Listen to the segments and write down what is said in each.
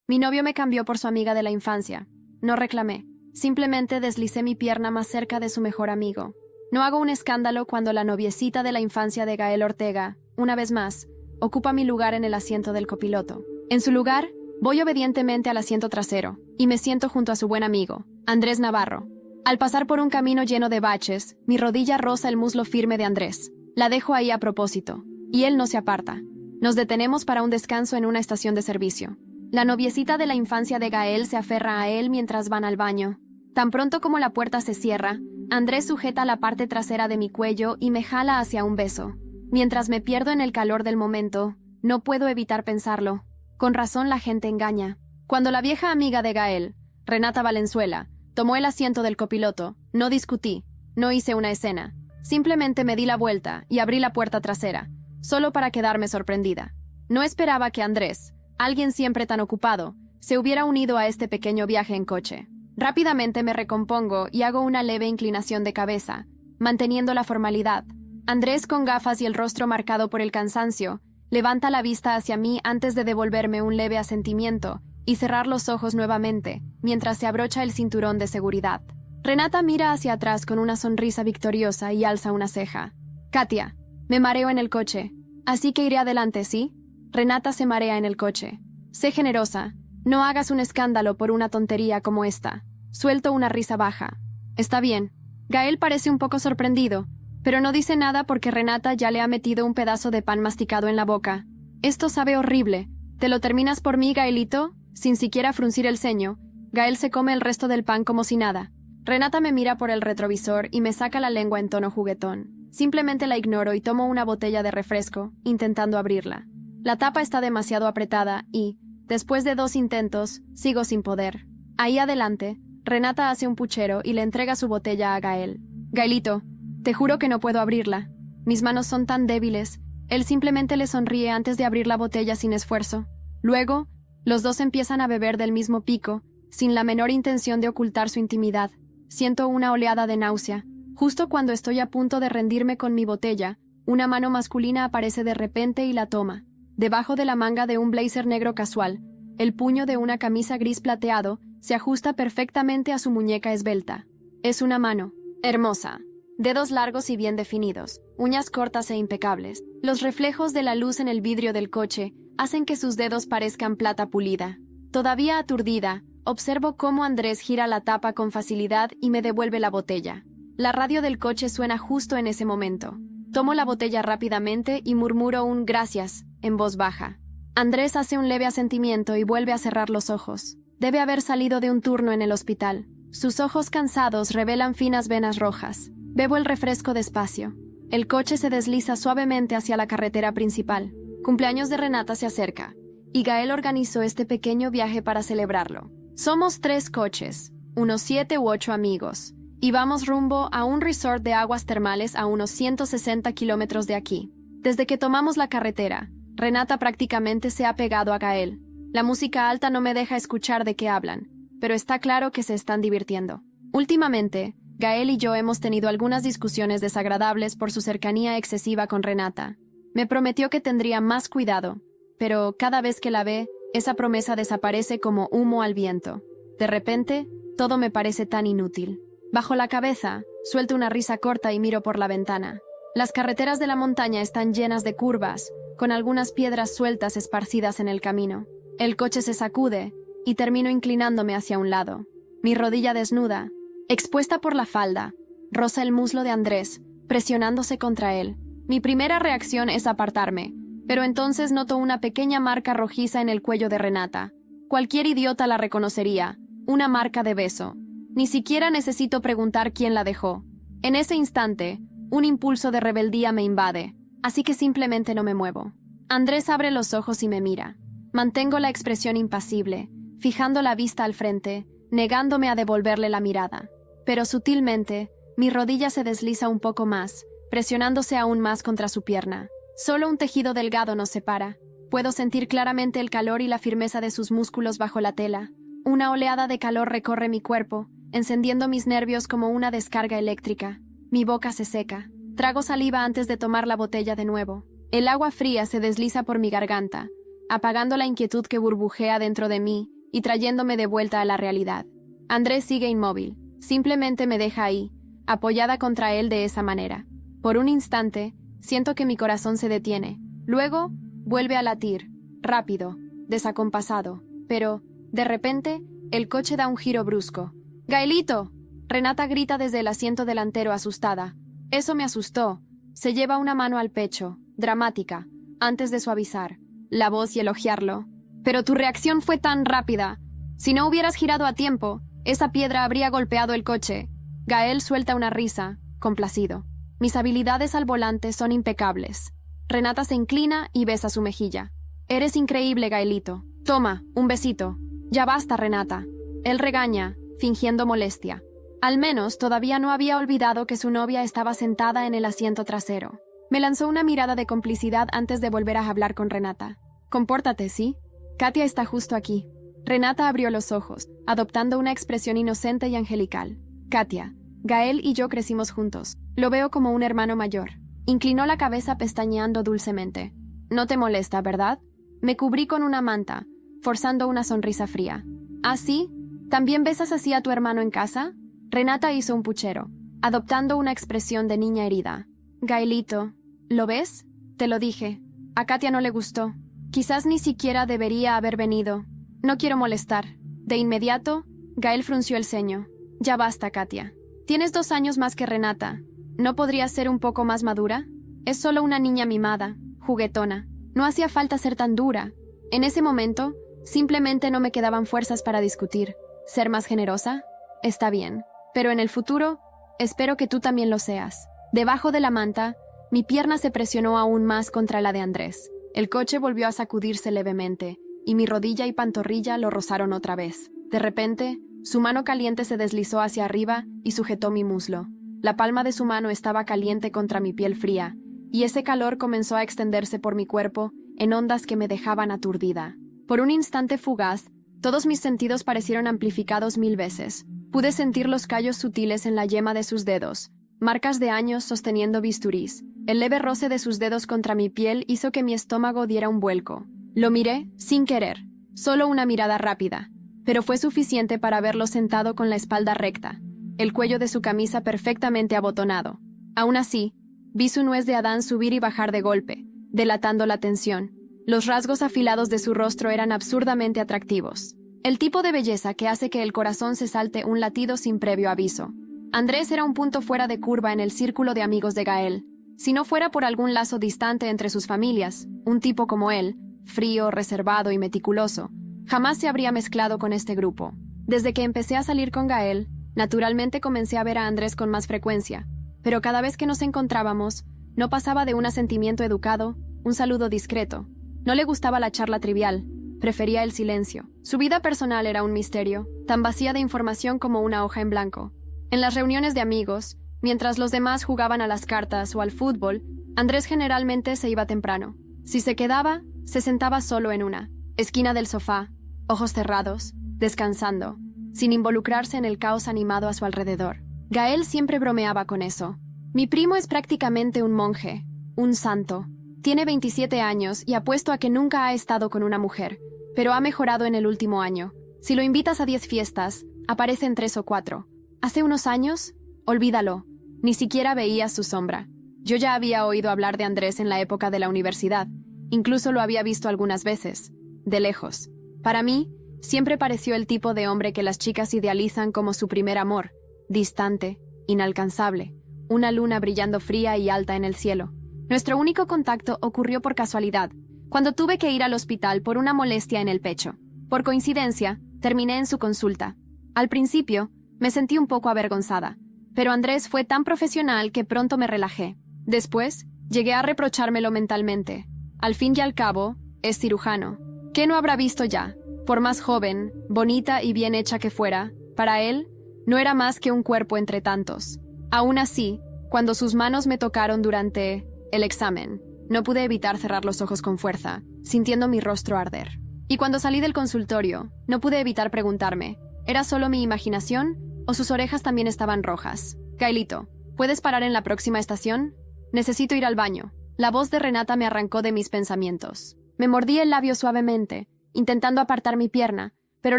Mi novio me cambió por su amiga de la infancia. No reclamé. Simplemente deslicé mi pierna más cerca de su mejor amigo. No hago un escándalo cuando la noviecita de la infancia de Gael Ortega, una vez más, ocupa mi lugar en el asiento del copiloto. En su lugar, voy obedientemente al asiento trasero y me siento junto a su buen amigo, Andrés Navarro. Al pasar por un camino lleno de baches, mi rodilla roza el muslo firme de Andrés. La dejo ahí a propósito, y él no se aparta. Nos detenemos para un descanso en una estación de servicio. La noviecita de la infancia de Gael se aferra a él mientras van al baño. Tan pronto como la puerta se cierra, Andrés sujeta la parte trasera de mi cuello y me jala hacia un beso. Mientras me pierdo en el calor del momento, no puedo evitar pensarlo. Con razón la gente engaña. Cuando la vieja amiga de Gael, Renata Valenzuela, tomó el asiento del copiloto, no discutí, no hice una escena. Simplemente me di la vuelta y abrí la puerta trasera, solo para quedarme sorprendida. No esperaba que Andrés, alguien siempre tan ocupado, se hubiera unido a este pequeño viaje en coche. Rápidamente me recompongo y hago una leve inclinación de cabeza, manteniendo la formalidad. Andrés, con gafas y el rostro marcado por el cansancio, levanta la vista hacia mí antes de devolverme un leve asentimiento y cerrar los ojos nuevamente, mientras se abrocha el cinturón de seguridad. Renata mira hacia atrás con una sonrisa victoriosa y alza una ceja. Katia, me mareo en el coche, así que iré adelante, ¿sí? Renata se marea en el coche. Sé generosa, no hagas un escándalo por una tontería como esta. Suelto una risa baja. Está bien. Gael parece un poco sorprendido, pero no dice nada porque Renata ya le ha metido un pedazo de pan masticado en la boca. Esto sabe horrible. ¿Te lo terminas por mí, Gaelito? Sin siquiera fruncir el ceño, Gael se come el resto del pan como si nada. Renata me mira por el retrovisor y me saca la lengua en tono juguetón. Simplemente la ignoro y tomo una botella de refresco, intentando abrirla. La tapa está demasiado apretada y, después de 2 intentos, sigo sin poder. Ahí adelante, Renata hace un puchero y le entrega su botella a Gael. Gaelito, te juro que no puedo abrirla. Mis manos son tan débiles. Él simplemente le sonríe antes de abrir la botella sin esfuerzo. Luego, los dos empiezan a beber del mismo pico, sin la menor intención de ocultar su intimidad. Siento una oleada de náusea. Justo cuando estoy a punto de rendirme con mi botella, una mano masculina aparece de repente y la toma. Debajo de la manga de un blazer negro casual, el puño de una camisa gris plateado se ajusta perfectamente a su muñeca esbelta. Es una mano, hermosa. Dedos largos y bien definidos, uñas cortas e impecables. Los reflejos de la luz en el vidrio del coche hacen que sus dedos parezcan plata pulida. Todavía aturdida, observo cómo Andrés gira la tapa con facilidad y me devuelve la botella. La radio del coche suena justo en ese momento. Tomo la botella rápidamente y murmuro un gracias en voz baja. Andrés hace un leve asentimiento y vuelve a cerrar los ojos. Debe haber salido de un turno en el hospital. Sus ojos cansados revelan finas venas rojas. Bebo el refresco despacio. El coche se desliza suavemente hacia la carretera principal. Cumpleaños de Renata se acerca, y Gael organizó este pequeño viaje para celebrarlo. Somos 3 coches, unos 7 u 8 amigos, y vamos rumbo a un resort de aguas termales a unos 160 kilómetros de aquí. Desde que tomamos la carretera, Renata prácticamente se ha pegado a Gael. La música alta no me deja escuchar de qué hablan, pero está claro que se están divirtiendo. Últimamente, Gael y yo hemos tenido algunas discusiones desagradables por su cercanía excesiva con Renata. Me prometió que tendría más cuidado, pero cada vez que la ve, esa promesa desaparece como humo al viento. De repente, todo me parece tan inútil. Bajo la cabeza, suelto una risa corta y miro por la ventana. Las carreteras de la montaña están llenas de curvas, con algunas piedras sueltas esparcidas en el camino. El coche se sacude, y termino inclinándome hacia un lado. Mi rodilla desnuda, expuesta por la falda, roza el muslo de Andrés, presionándose contra él. Mi primera reacción es apartarme, pero entonces noto una pequeña marca rojiza en el cuello de Renata. Cualquier idiota la reconocería, una marca de beso. Ni siquiera necesito preguntar quién la dejó. En ese instante, un impulso de rebeldía me invade, así que simplemente no me muevo. Andrés abre los ojos y me mira. Mantengo la expresión impasible, fijando la vista al frente, negándome a devolverle la mirada. Pero sutilmente, mi rodilla se desliza un poco más, presionándose aún más contra su pierna. Solo un tejido delgado nos separa. Puedo sentir claramente el calor y la firmeza de sus músculos bajo la tela. Una oleada de calor recorre mi cuerpo, encendiendo mis nervios como una descarga eléctrica. Mi boca se seca. Trago saliva antes de tomar la botella de nuevo. El agua fría se desliza por mi garganta, apagando la inquietud que burbujea dentro de mí y trayéndome de vuelta a la realidad. Andrés sigue inmóvil, simplemente me deja ahí, apoyada contra él de esa manera. Por un instante, siento que mi corazón se detiene. Luego, vuelve a latir, rápido, desacompasado. Pero, de repente, el coche da un giro brusco. ¡Gaelito! Renata grita desde el asiento delantero asustada. Eso me asustó. Se lleva una mano al pecho, dramática, antes de suavizar la voz y elogiarlo. Pero tu reacción fue tan rápida. Si no hubieras girado a tiempo, esa piedra habría golpeado el coche. Gael suelta una risa, complacido. Mis habilidades al volante son impecables. Renata se inclina y besa su mejilla. Eres increíble, Gaelito. Toma, un besito. Ya basta, Renata. Él regaña, fingiendo molestia. Al menos todavía no había olvidado que su novia estaba sentada en el asiento trasero. Me lanzó una mirada de complicidad antes de volver a hablar con Renata. Compórtate, ¿sí? Katia está justo aquí. Renata abrió los ojos, adoptando una expresión inocente y angelical. Katia, Gael y yo crecimos juntos. Lo veo como un hermano mayor. Inclinó la cabeza pestañeando dulcemente. No te molesta, ¿verdad? Me cubrí con una manta, forzando una sonrisa fría. ¿Ah, sí? ¿También besas así a tu hermano en casa? Renata hizo un puchero, adoptando una expresión de niña herida. Gaelito, ¿lo ves? Te lo dije. A Katia no le gustó. Quizás ni siquiera debería haber venido. No quiero molestar. De inmediato, Gael frunció el ceño. Ya basta, Katia. Tienes 2 años más que Renata. ¿No podrías ser un poco más madura? Es solo una niña mimada, juguetona. No hacía falta ser tan dura. En ese momento, simplemente no me quedaban fuerzas para discutir. ¿Ser más generosa? Está bien. Pero en el futuro, espero que tú también lo seas. Debajo de la manta, mi pierna se presionó aún más contra la de Andrés. El coche volvió a sacudirse levemente, y mi rodilla y pantorrilla lo rozaron otra vez. De repente, su mano caliente se deslizó hacia arriba y sujetó mi muslo. La palma de su mano estaba caliente contra mi piel fría, y ese calor comenzó a extenderse por mi cuerpo en ondas que me dejaban aturdida. Por un instante fugaz, todos mis sentidos parecieron amplificados 1000 veces. Pude sentir los callos sutiles en la yema de sus dedos, marcas de años sosteniendo bisturís. El leve roce de sus dedos contra mi piel hizo que mi estómago diera un vuelco. Lo miré, sin querer, solo una mirada rápida, pero fue suficiente para verlo sentado con la espalda recta, el cuello de su camisa perfectamente abotonado. Aún así, vi su nuez de Adán subir y bajar de golpe, delatando la tensión. Los rasgos afilados de su rostro eran absurdamente atractivos. El tipo de belleza que hace que el corazón se salte un latido sin previo aviso. Andrés era un punto fuera de curva en el círculo de amigos de Gael. Si no fuera por algún lazo distante entre sus familias, un tipo como él, frío, reservado y meticuloso, jamás se habría mezclado con este grupo. Desde que empecé a salir con Gael, naturalmente comencé a ver a Andrés con más frecuencia, pero cada vez que nos encontrábamos, no pasaba de un asentimiento educado, un saludo discreto. No le gustaba la charla trivial, prefería el silencio. Su vida personal era un misterio, tan vacía de información como una hoja en blanco. En las reuniones de amigos, mientras los demás jugaban a las cartas o al fútbol, Andrés generalmente se iba temprano. Si se quedaba, se sentaba solo en una esquina del sofá, ojos cerrados, descansando, sin involucrarse en el caos animado a su alrededor. Gael siempre bromeaba con eso. Mi primo es prácticamente un monje, un santo. Tiene 27 años y apuesto a que nunca ha estado con una mujer, pero ha mejorado en el último año. Si lo invitas a 10 fiestas, aparece en 3 o 4. Hace unos años, olvídalo, ni siquiera veías su sombra. Yo ya había oído hablar de Andrés en la época de la universidad, incluso lo había visto algunas veces, de lejos. Para mí, siempre pareció el tipo de hombre que las chicas idealizan como su primer amor, distante, inalcanzable, una luna brillando fría y alta en el cielo. Nuestro único contacto ocurrió por casualidad, cuando tuve que ir al hospital por una molestia en el pecho. Por coincidencia, terminé en su consulta. Al principio, me sentí un poco avergonzada, pero Andrés fue tan profesional que pronto me relajé. Después, llegué a reprochármelo mentalmente. Al fin y al cabo, es cirujano. ¿Qué no habrá visto ya? Por más joven, bonita y bien hecha que fuera, para él, no era más que un cuerpo entre tantos. Aún así, cuando sus manos me tocaron durante el examen, no pude evitar cerrar los ojos con fuerza, sintiendo mi rostro arder. Y cuando salí del consultorio, no pude evitar preguntarme, ¿era solo mi imaginación o sus orejas también estaban rojas? Gaelito, ¿puedes parar en la próxima estación? Necesito ir al baño. La voz de Renata me arrancó de mis pensamientos. Me mordí el labio suavemente, intentando apartar mi pierna, pero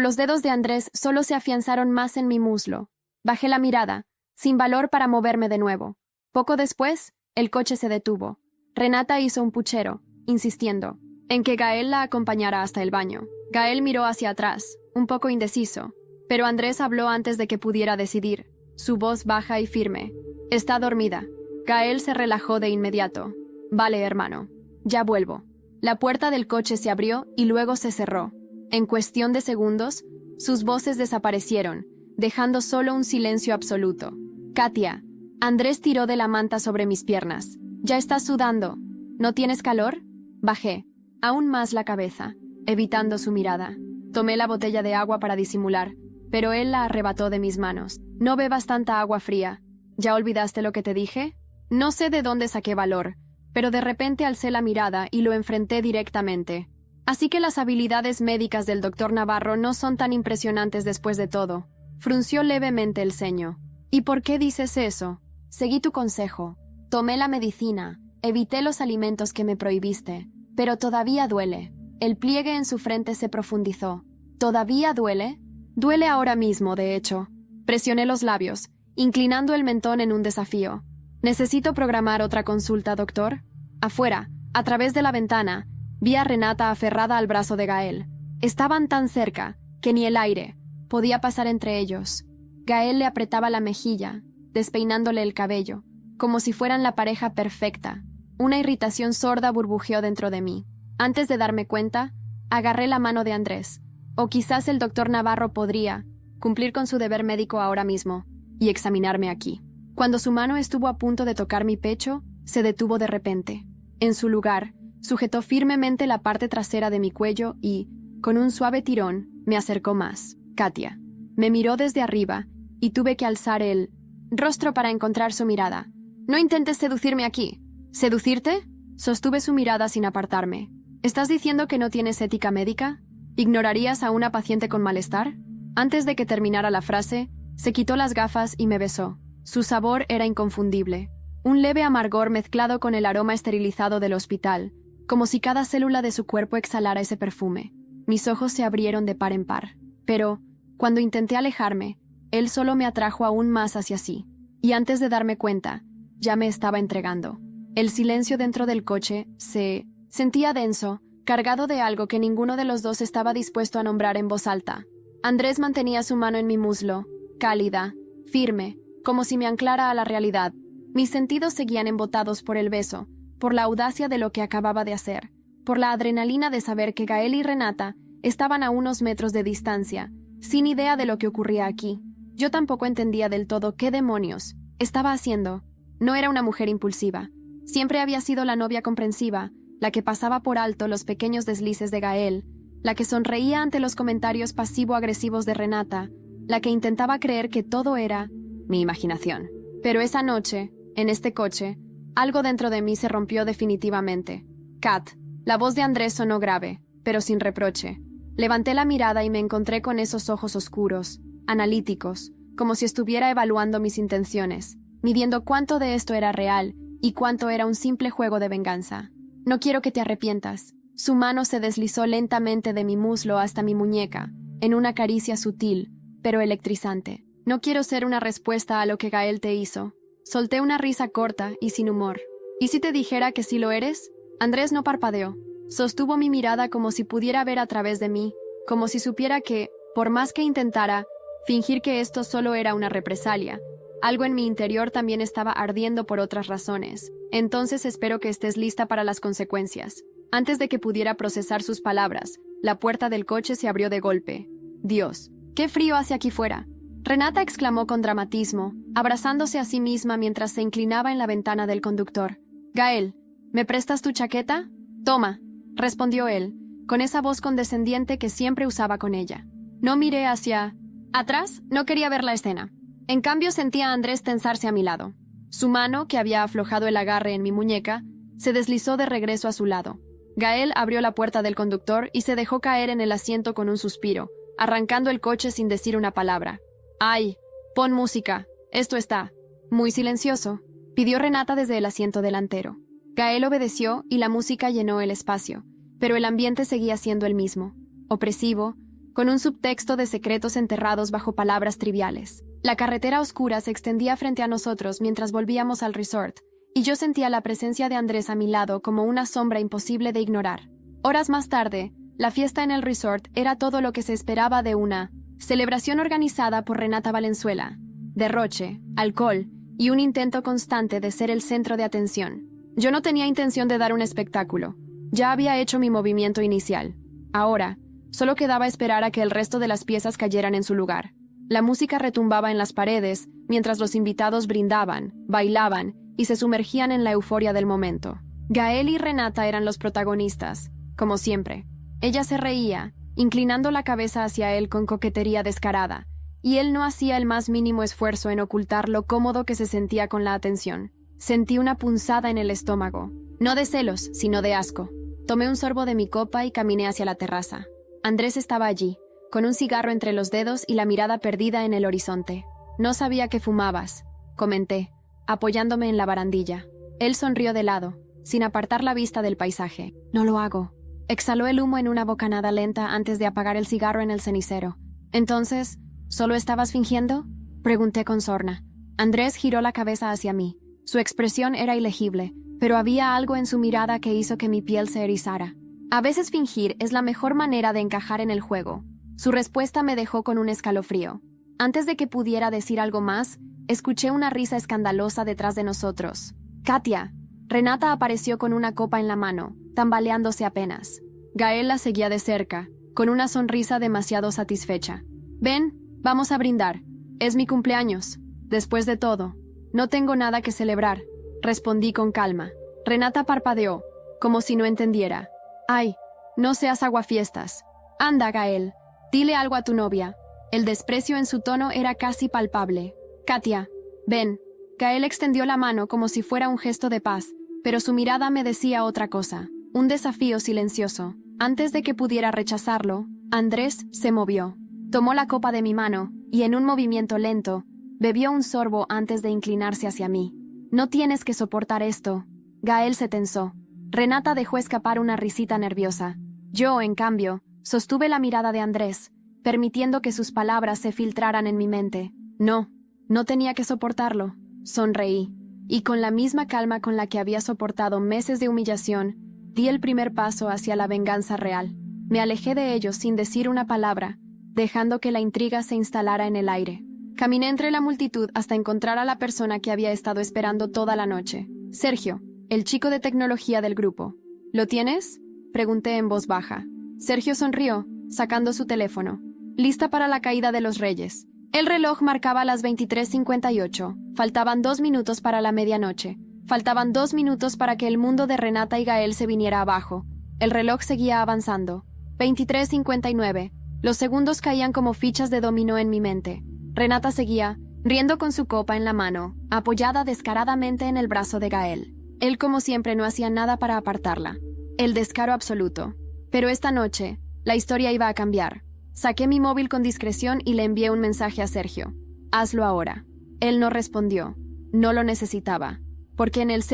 los dedos de Andrés solo se afianzaron más en mi muslo. Bajé la mirada, sin valor para moverme de nuevo. Poco después, el coche se detuvo. Renata hizo un puchero, insistiendo en que Gael la acompañara hasta el baño. Gael miró hacia atrás, un poco indeciso, pero Andrés habló antes de que pudiera decidir, su voz baja y firme. «Está dormida». Gael se relajó de inmediato. «Vale, hermano. Ya vuelvo». La puerta del coche se abrió y luego se cerró. En cuestión de segundos, sus voces desaparecieron, dejando solo un silencio absoluto. «Katia». Andrés tiró de la manta sobre mis piernas. «Ya estás sudando. ¿No tienes calor?» Bajé, aún más la cabeza, evitando su mirada. Tomé la botella de agua para disimular, pero él la arrebató de mis manos. «No bebas tanta agua fría. ¿Ya olvidaste lo que te dije?» No sé de dónde saqué valor, pero de repente alcé la mirada y lo enfrenté directamente. Así que las habilidades médicas del doctor Navarro no son tan impresionantes después de todo. Frunció levemente el ceño. «¿Y por qué dices eso?» «Seguí tu consejo. Tomé la medicina. Evité los alimentos que me prohibiste. Pero todavía duele». El pliegue en su frente se profundizó. «¿Todavía duele?» «Duele ahora mismo, de hecho». Presioné los labios, inclinando el mentón en un desafío. «¿Necesito programar otra consulta, doctor?» Afuera, a través de la ventana, vi a Renata aferrada al brazo de Gael. Estaban tan cerca que ni el aire podía pasar entre ellos. Gael le apretaba la mejilla, despeinándole el cabello, como si fueran la pareja perfecta. Una irritación sorda burbujeó dentro de mí. Antes de darme cuenta, agarré la mano de Andrés. O quizás el doctor Navarro podría cumplir con su deber médico ahora mismo y examinarme aquí. Cuando su mano estuvo a punto de tocar mi pecho, se detuvo de repente. En su lugar, sujetó firmemente la parte trasera de mi cuello y, con un suave tirón, me acercó más. «Katia». Me miró desde arriba y tuve que alzar el rostro para encontrar su mirada. «No intentes seducirme aquí». «¿Seducirte?» Sostuve su mirada sin apartarme. «¿Estás diciendo que no tienes ética médica? ¿Ignorarías a una paciente con malestar?» Antes de que terminara la frase, se quitó las gafas y me besó. Su sabor era inconfundible. Un leve amargor mezclado con el aroma esterilizado del hospital, como si cada célula de su cuerpo exhalara ese perfume. Mis ojos se abrieron de par en par. Pero, cuando intenté alejarme, él solo me atrajo aún más hacia sí. Y antes de darme cuenta, ya me estaba entregando. El silencio dentro del coche se sentía denso, cargado de algo que ninguno de los dos estaba dispuesto a nombrar en voz alta. Andrés mantenía su mano en mi muslo, cálida, firme, como si me anclara a la realidad. Mis sentidos seguían embotados por el beso, por la audacia de lo que acababa de hacer, por la adrenalina de saber que Gael y Renata estaban a unos metros de distancia, sin idea de lo que ocurría aquí. Yo tampoco entendía del todo qué demonios estaba haciendo. No era una mujer impulsiva. Siempre había sido la novia comprensiva, la que pasaba por alto los pequeños deslices de Gael, la que sonreía ante los comentarios pasivo-agresivos de Renata, la que intentaba creer que todo era mi imaginación. Pero esa noche, en este coche, algo dentro de mí se rompió definitivamente. «Kat». La voz de Andrés sonó grave, pero sin reproche. Levanté la mirada y me encontré con esos ojos oscuros, analíticos, como si estuviera evaluando mis intenciones, midiendo cuánto de esto era real y cuánto era un simple juego de venganza. «No quiero que te arrepientas». Su mano se deslizó lentamente de mi muslo hasta mi muñeca, en una caricia sutil, pero electrizante. «No quiero ser una respuesta a lo que Gael te hizo». Solté una risa corta y sin humor. «¿Y si te dijera que sí lo eres?» Andrés no parpadeó. Sostuvo mi mirada como si pudiera ver a través de mí, como si supiera que, por más que intentara, fingir que esto solo era una represalia. Algo en mi interior también estaba ardiendo por otras razones. «Entonces espero que estés lista para las consecuencias». Antes de que pudiera procesar sus palabras, la puerta del coche se abrió de golpe. «Dios, qué frío hace aquí fuera». Renata exclamó con dramatismo, abrazándose a sí misma mientras se inclinaba en la ventana del conductor. «Gael, ¿me prestas tu chaqueta?» «Toma», respondió él, con esa voz condescendiente que siempre usaba con ella. No miré hacia atrás, no quería ver la escena. En cambio sentía a Andrés tensarse a mi lado. Su mano, que había aflojado el agarre en mi muñeca, se deslizó de regreso a su lado. Gael abrió la puerta del conductor y se dejó caer en el asiento con un suspiro, arrancando el coche sin decir una palabra. «Ay, pon música, esto está muy silencioso», pidió Renata desde el asiento delantero. Gael obedeció y la música llenó el espacio, pero el ambiente seguía siendo el mismo, opresivo, con un subtexto de secretos enterrados bajo palabras triviales. La carretera oscura se extendía frente a nosotros mientras volvíamos al resort, y yo sentía la presencia de Andrés a mi lado como una sombra imposible de ignorar. Horas más tarde, la fiesta en el resort era todo lo que se esperaba de una celebración organizada por Renata Valenzuela. Derroche, alcohol y un intento constante de ser el centro de atención. Yo no tenía intención de dar un espectáculo. Ya había hecho mi movimiento inicial. Ahora, solo quedaba esperar a que el resto de las piezas cayeran en su lugar. La música retumbaba en las paredes, mientras los invitados brindaban, bailaban y se sumergían en la euforia del momento. Gael y Renata eran los protagonistas, como siempre. Ella se reía, inclinando la cabeza hacia él con coquetería descarada, y él no hacía el más mínimo esfuerzo en ocultar lo cómodo que se sentía con la atención. Sentí una punzada en el estómago, no de celos, sino de asco. Tomé un sorbo de mi copa y caminé hacia la terraza. Andrés estaba allí, con un cigarro entre los dedos y la mirada perdida en el horizonte. «No sabía que fumabas», comenté, apoyándome en la barandilla. Él sonrió de lado, sin apartar la vista del paisaje. «No lo hago». Exhaló el humo en una bocanada lenta antes de apagar el cigarro en el cenicero. «Entonces, ¿solo estabas fingiendo?», pregunté con sorna. Andrés giró la cabeza hacia mí. Su expresión era ilegible, pero había algo en su mirada que hizo que mi piel se erizara. «A veces fingir es la mejor manera de encajar en el juego». Su respuesta me dejó con un escalofrío. Antes de que pudiera decir algo más, escuché una risa escandalosa detrás de nosotros. «Katia». Renata apareció con una copa en la mano, tambaleándose apenas. Gael la seguía de cerca, con una sonrisa demasiado satisfecha. «Ven, vamos a brindar. Es mi cumpleaños. Después de todo, no tengo nada que celebrar», respondí con calma. Renata parpadeó, como si no entendiera. «Ay, no seas aguafiestas. Anda, Gael, dile algo a tu novia». El desprecio en su tono era casi palpable. «Katia, ven». Gael extendió la mano como si fuera un gesto de paz, pero su mirada me decía otra cosa, un desafío silencioso. Antes de que pudiera rechazarlo, Andrés se movió. Tomó la copa de mi mano y, en un movimiento lento, bebió un sorbo antes de inclinarse hacia mí. «No tienes que soportar esto». Gael se tensó. Renata dejó escapar una risita nerviosa. Yo, en cambio, sostuve la mirada de Andrés, permitiendo que sus palabras se filtraran en mi mente. No tenía que soportarlo. Sonreí, y con la misma calma con la que había soportado meses de humillación, di el primer paso hacia la venganza real. Me alejé de ellos sin decir una palabra, dejando que la intriga se instalara en el aire. Caminé entre la multitud hasta encontrar a la persona que había estado esperando toda la noche. Sergio, el chico de tecnología del grupo. «¿Lo tienes?», pregunté en voz baja. Sergio sonrió, sacando su teléfono. «Lista para la caída de los reyes». El reloj marcaba las 23:58. Faltaban 2 minutos para la medianoche. Faltaban 2 minutos para que el mundo de Renata y Gael se viniera abajo. El reloj seguía avanzando. 23:59. Los segundos caían como fichas de dominó en mi mente. Renata seguía, riendo con su copa en la mano, apoyada descaradamente en el brazo de Gael. Él, como siempre, no hacía nada para apartarla. El descaro absoluto. Pero esta noche, la historia iba a cambiar. Saqué mi móvil con discreción y le envié un mensaje a Sergio. «Hazlo ahora». Él no respondió. No lo necesitaba. Porque en el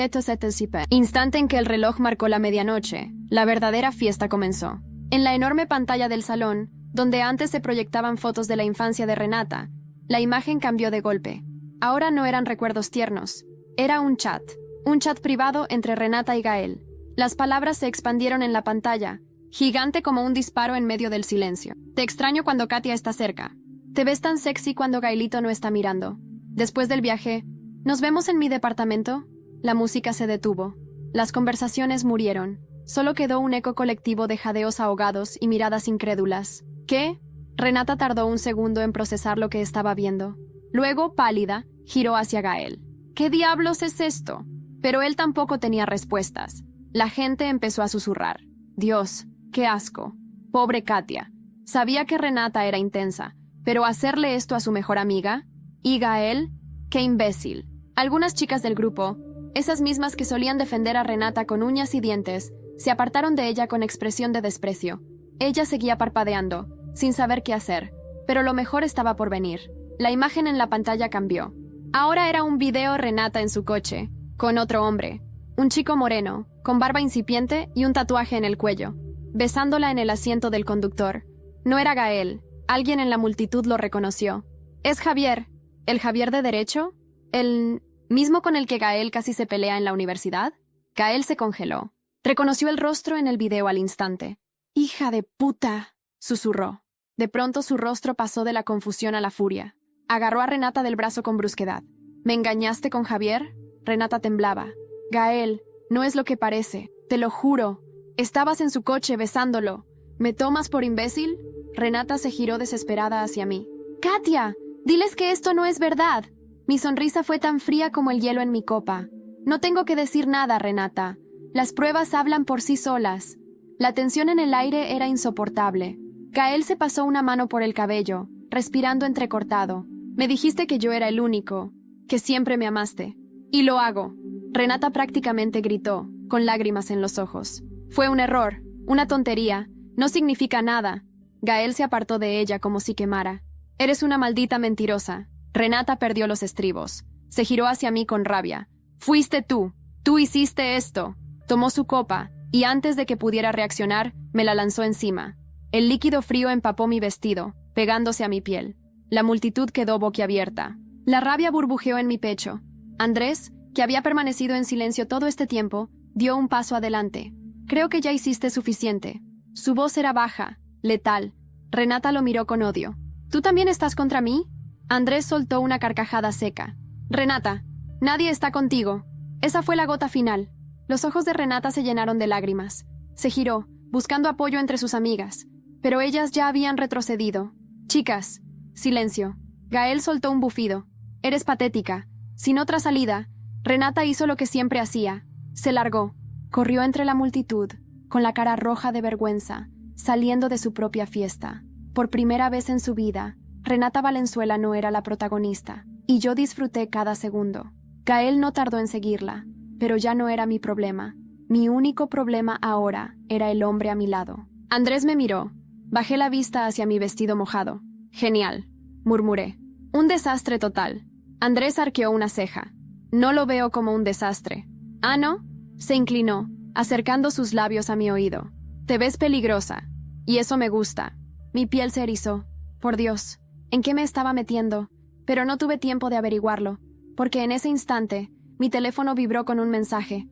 instante en que el reloj marcó la medianoche, la verdadera fiesta comenzó. En la enorme pantalla del salón, donde antes se proyectaban fotos de la infancia de Renata, la imagen cambió de golpe. Ahora no eran recuerdos tiernos. Era un chat privado entre Renata y Gael. Las palabras se expandieron en la pantalla, gigante como un disparo en medio del silencio. «Te extraño cuando Katia está cerca. Te ves tan sexy cuando Gaelito no está mirando. Después del viaje, ¿nos vemos en mi departamento?». La música se detuvo. Las conversaciones murieron. Solo quedó un eco colectivo de jadeos ahogados y miradas incrédulas. «¿Qué?». Renata tardó un segundo en procesar lo que estaba viendo. Luego, pálida, giró hacia Gael. «¿Qué diablos es esto?». Pero él tampoco tenía respuestas. La gente empezó a susurrar. «Dios, qué asco. Pobre Katia». Sabía que Renata era intensa, pero hacerle esto a su mejor amiga. ¿Y Gael? ¡Qué imbécil! Algunas chicas del grupo, esas mismas que solían defender a Renata con uñas y dientes, se apartaron de ella con expresión de desprecio. Ella seguía parpadeando, sin saber qué hacer, pero lo mejor estaba por venir. La imagen en la pantalla cambió. Ahora era un video Renata en su coche, con otro hombre, un chico moreno, con barba incipiente y un tatuaje en el cuello, besándola en el asiento del conductor. No era Gael. Alguien en la multitud lo reconoció. Es Javier. ¿El Javier de Derecho? ¿El mismo con el que Gael casi se pelea en la universidad? Gael se congeló. Reconoció el rostro en el video al instante. «¡Hija de puta!», susurró. De pronto su rostro pasó de la confusión a la furia. Agarró a Renata del brazo con brusquedad. «¿Me engañaste con Javier?». Renata temblaba. «Gael, no es lo que parece. Te lo juro. Estabas en su coche besándolo. ¿Me tomas por imbécil?». Renata se giró desesperada hacia mí. «¡Katia! Diles que esto no es verdad». Mi sonrisa fue tan fría como el hielo en mi copa. «No tengo que decir nada, Renata. Las pruebas hablan por sí solas». La tensión en el aire era insoportable. Gael se pasó una mano por el cabello, respirando entrecortado. «Me dijiste que yo era el único, que siempre me amaste. Y lo hago». Renata prácticamente gritó, con lágrimas en los ojos. «Fue un error, una tontería. No significa nada». Gael se apartó de ella como si quemara. «Eres una maldita mentirosa». Renata perdió los estribos. Se giró hacia mí con rabia. «Fuiste tú. Tú hiciste esto». Tomó su copa, y antes de que pudiera reaccionar, me la lanzó encima. El líquido frío empapó mi vestido, pegándose a mi piel. La multitud quedó boquiabierta. La rabia burbujeó en mi pecho. Andrés, que había permanecido en silencio todo este tiempo, dio un paso adelante. «Creo que ya hiciste suficiente». Su voz era baja, letal. Renata lo miró con odio. «¿Tú también estás contra mí?». Andrés soltó una carcajada seca. «Renata, nadie está contigo». Esa fue la gota final. Los ojos de Renata se llenaron de lágrimas. Se giró, buscando apoyo entre sus amigas, pero ellas ya habían retrocedido. «Chicas». Silencio. Gael soltó un bufido. «Eres patética». Sin otra salida, Renata hizo lo que siempre hacía. Se largó. Corrió entre la multitud, con la cara roja de vergüenza, saliendo de su propia fiesta. Por primera vez en su vida, Renata Valenzuela no era la protagonista, y yo disfruté cada segundo. Gael no tardó en seguirla, pero ya no era mi problema. Mi único problema ahora era el hombre a mi lado. Andrés me miró. Bajé la vista hacia mi vestido mojado. «Genial», murmuré. «Un desastre total». Andrés arqueó una ceja. «No lo veo como un desastre». «¿Ah, no?». Se inclinó, acercando sus labios a mi oído. «Te ves peligrosa, y eso me gusta». Mi piel se erizó. Por Dios, ¿en qué me estaba metiendo? Pero no tuve tiempo de averiguarlo, porque en ese instante, mi teléfono vibró con un mensaje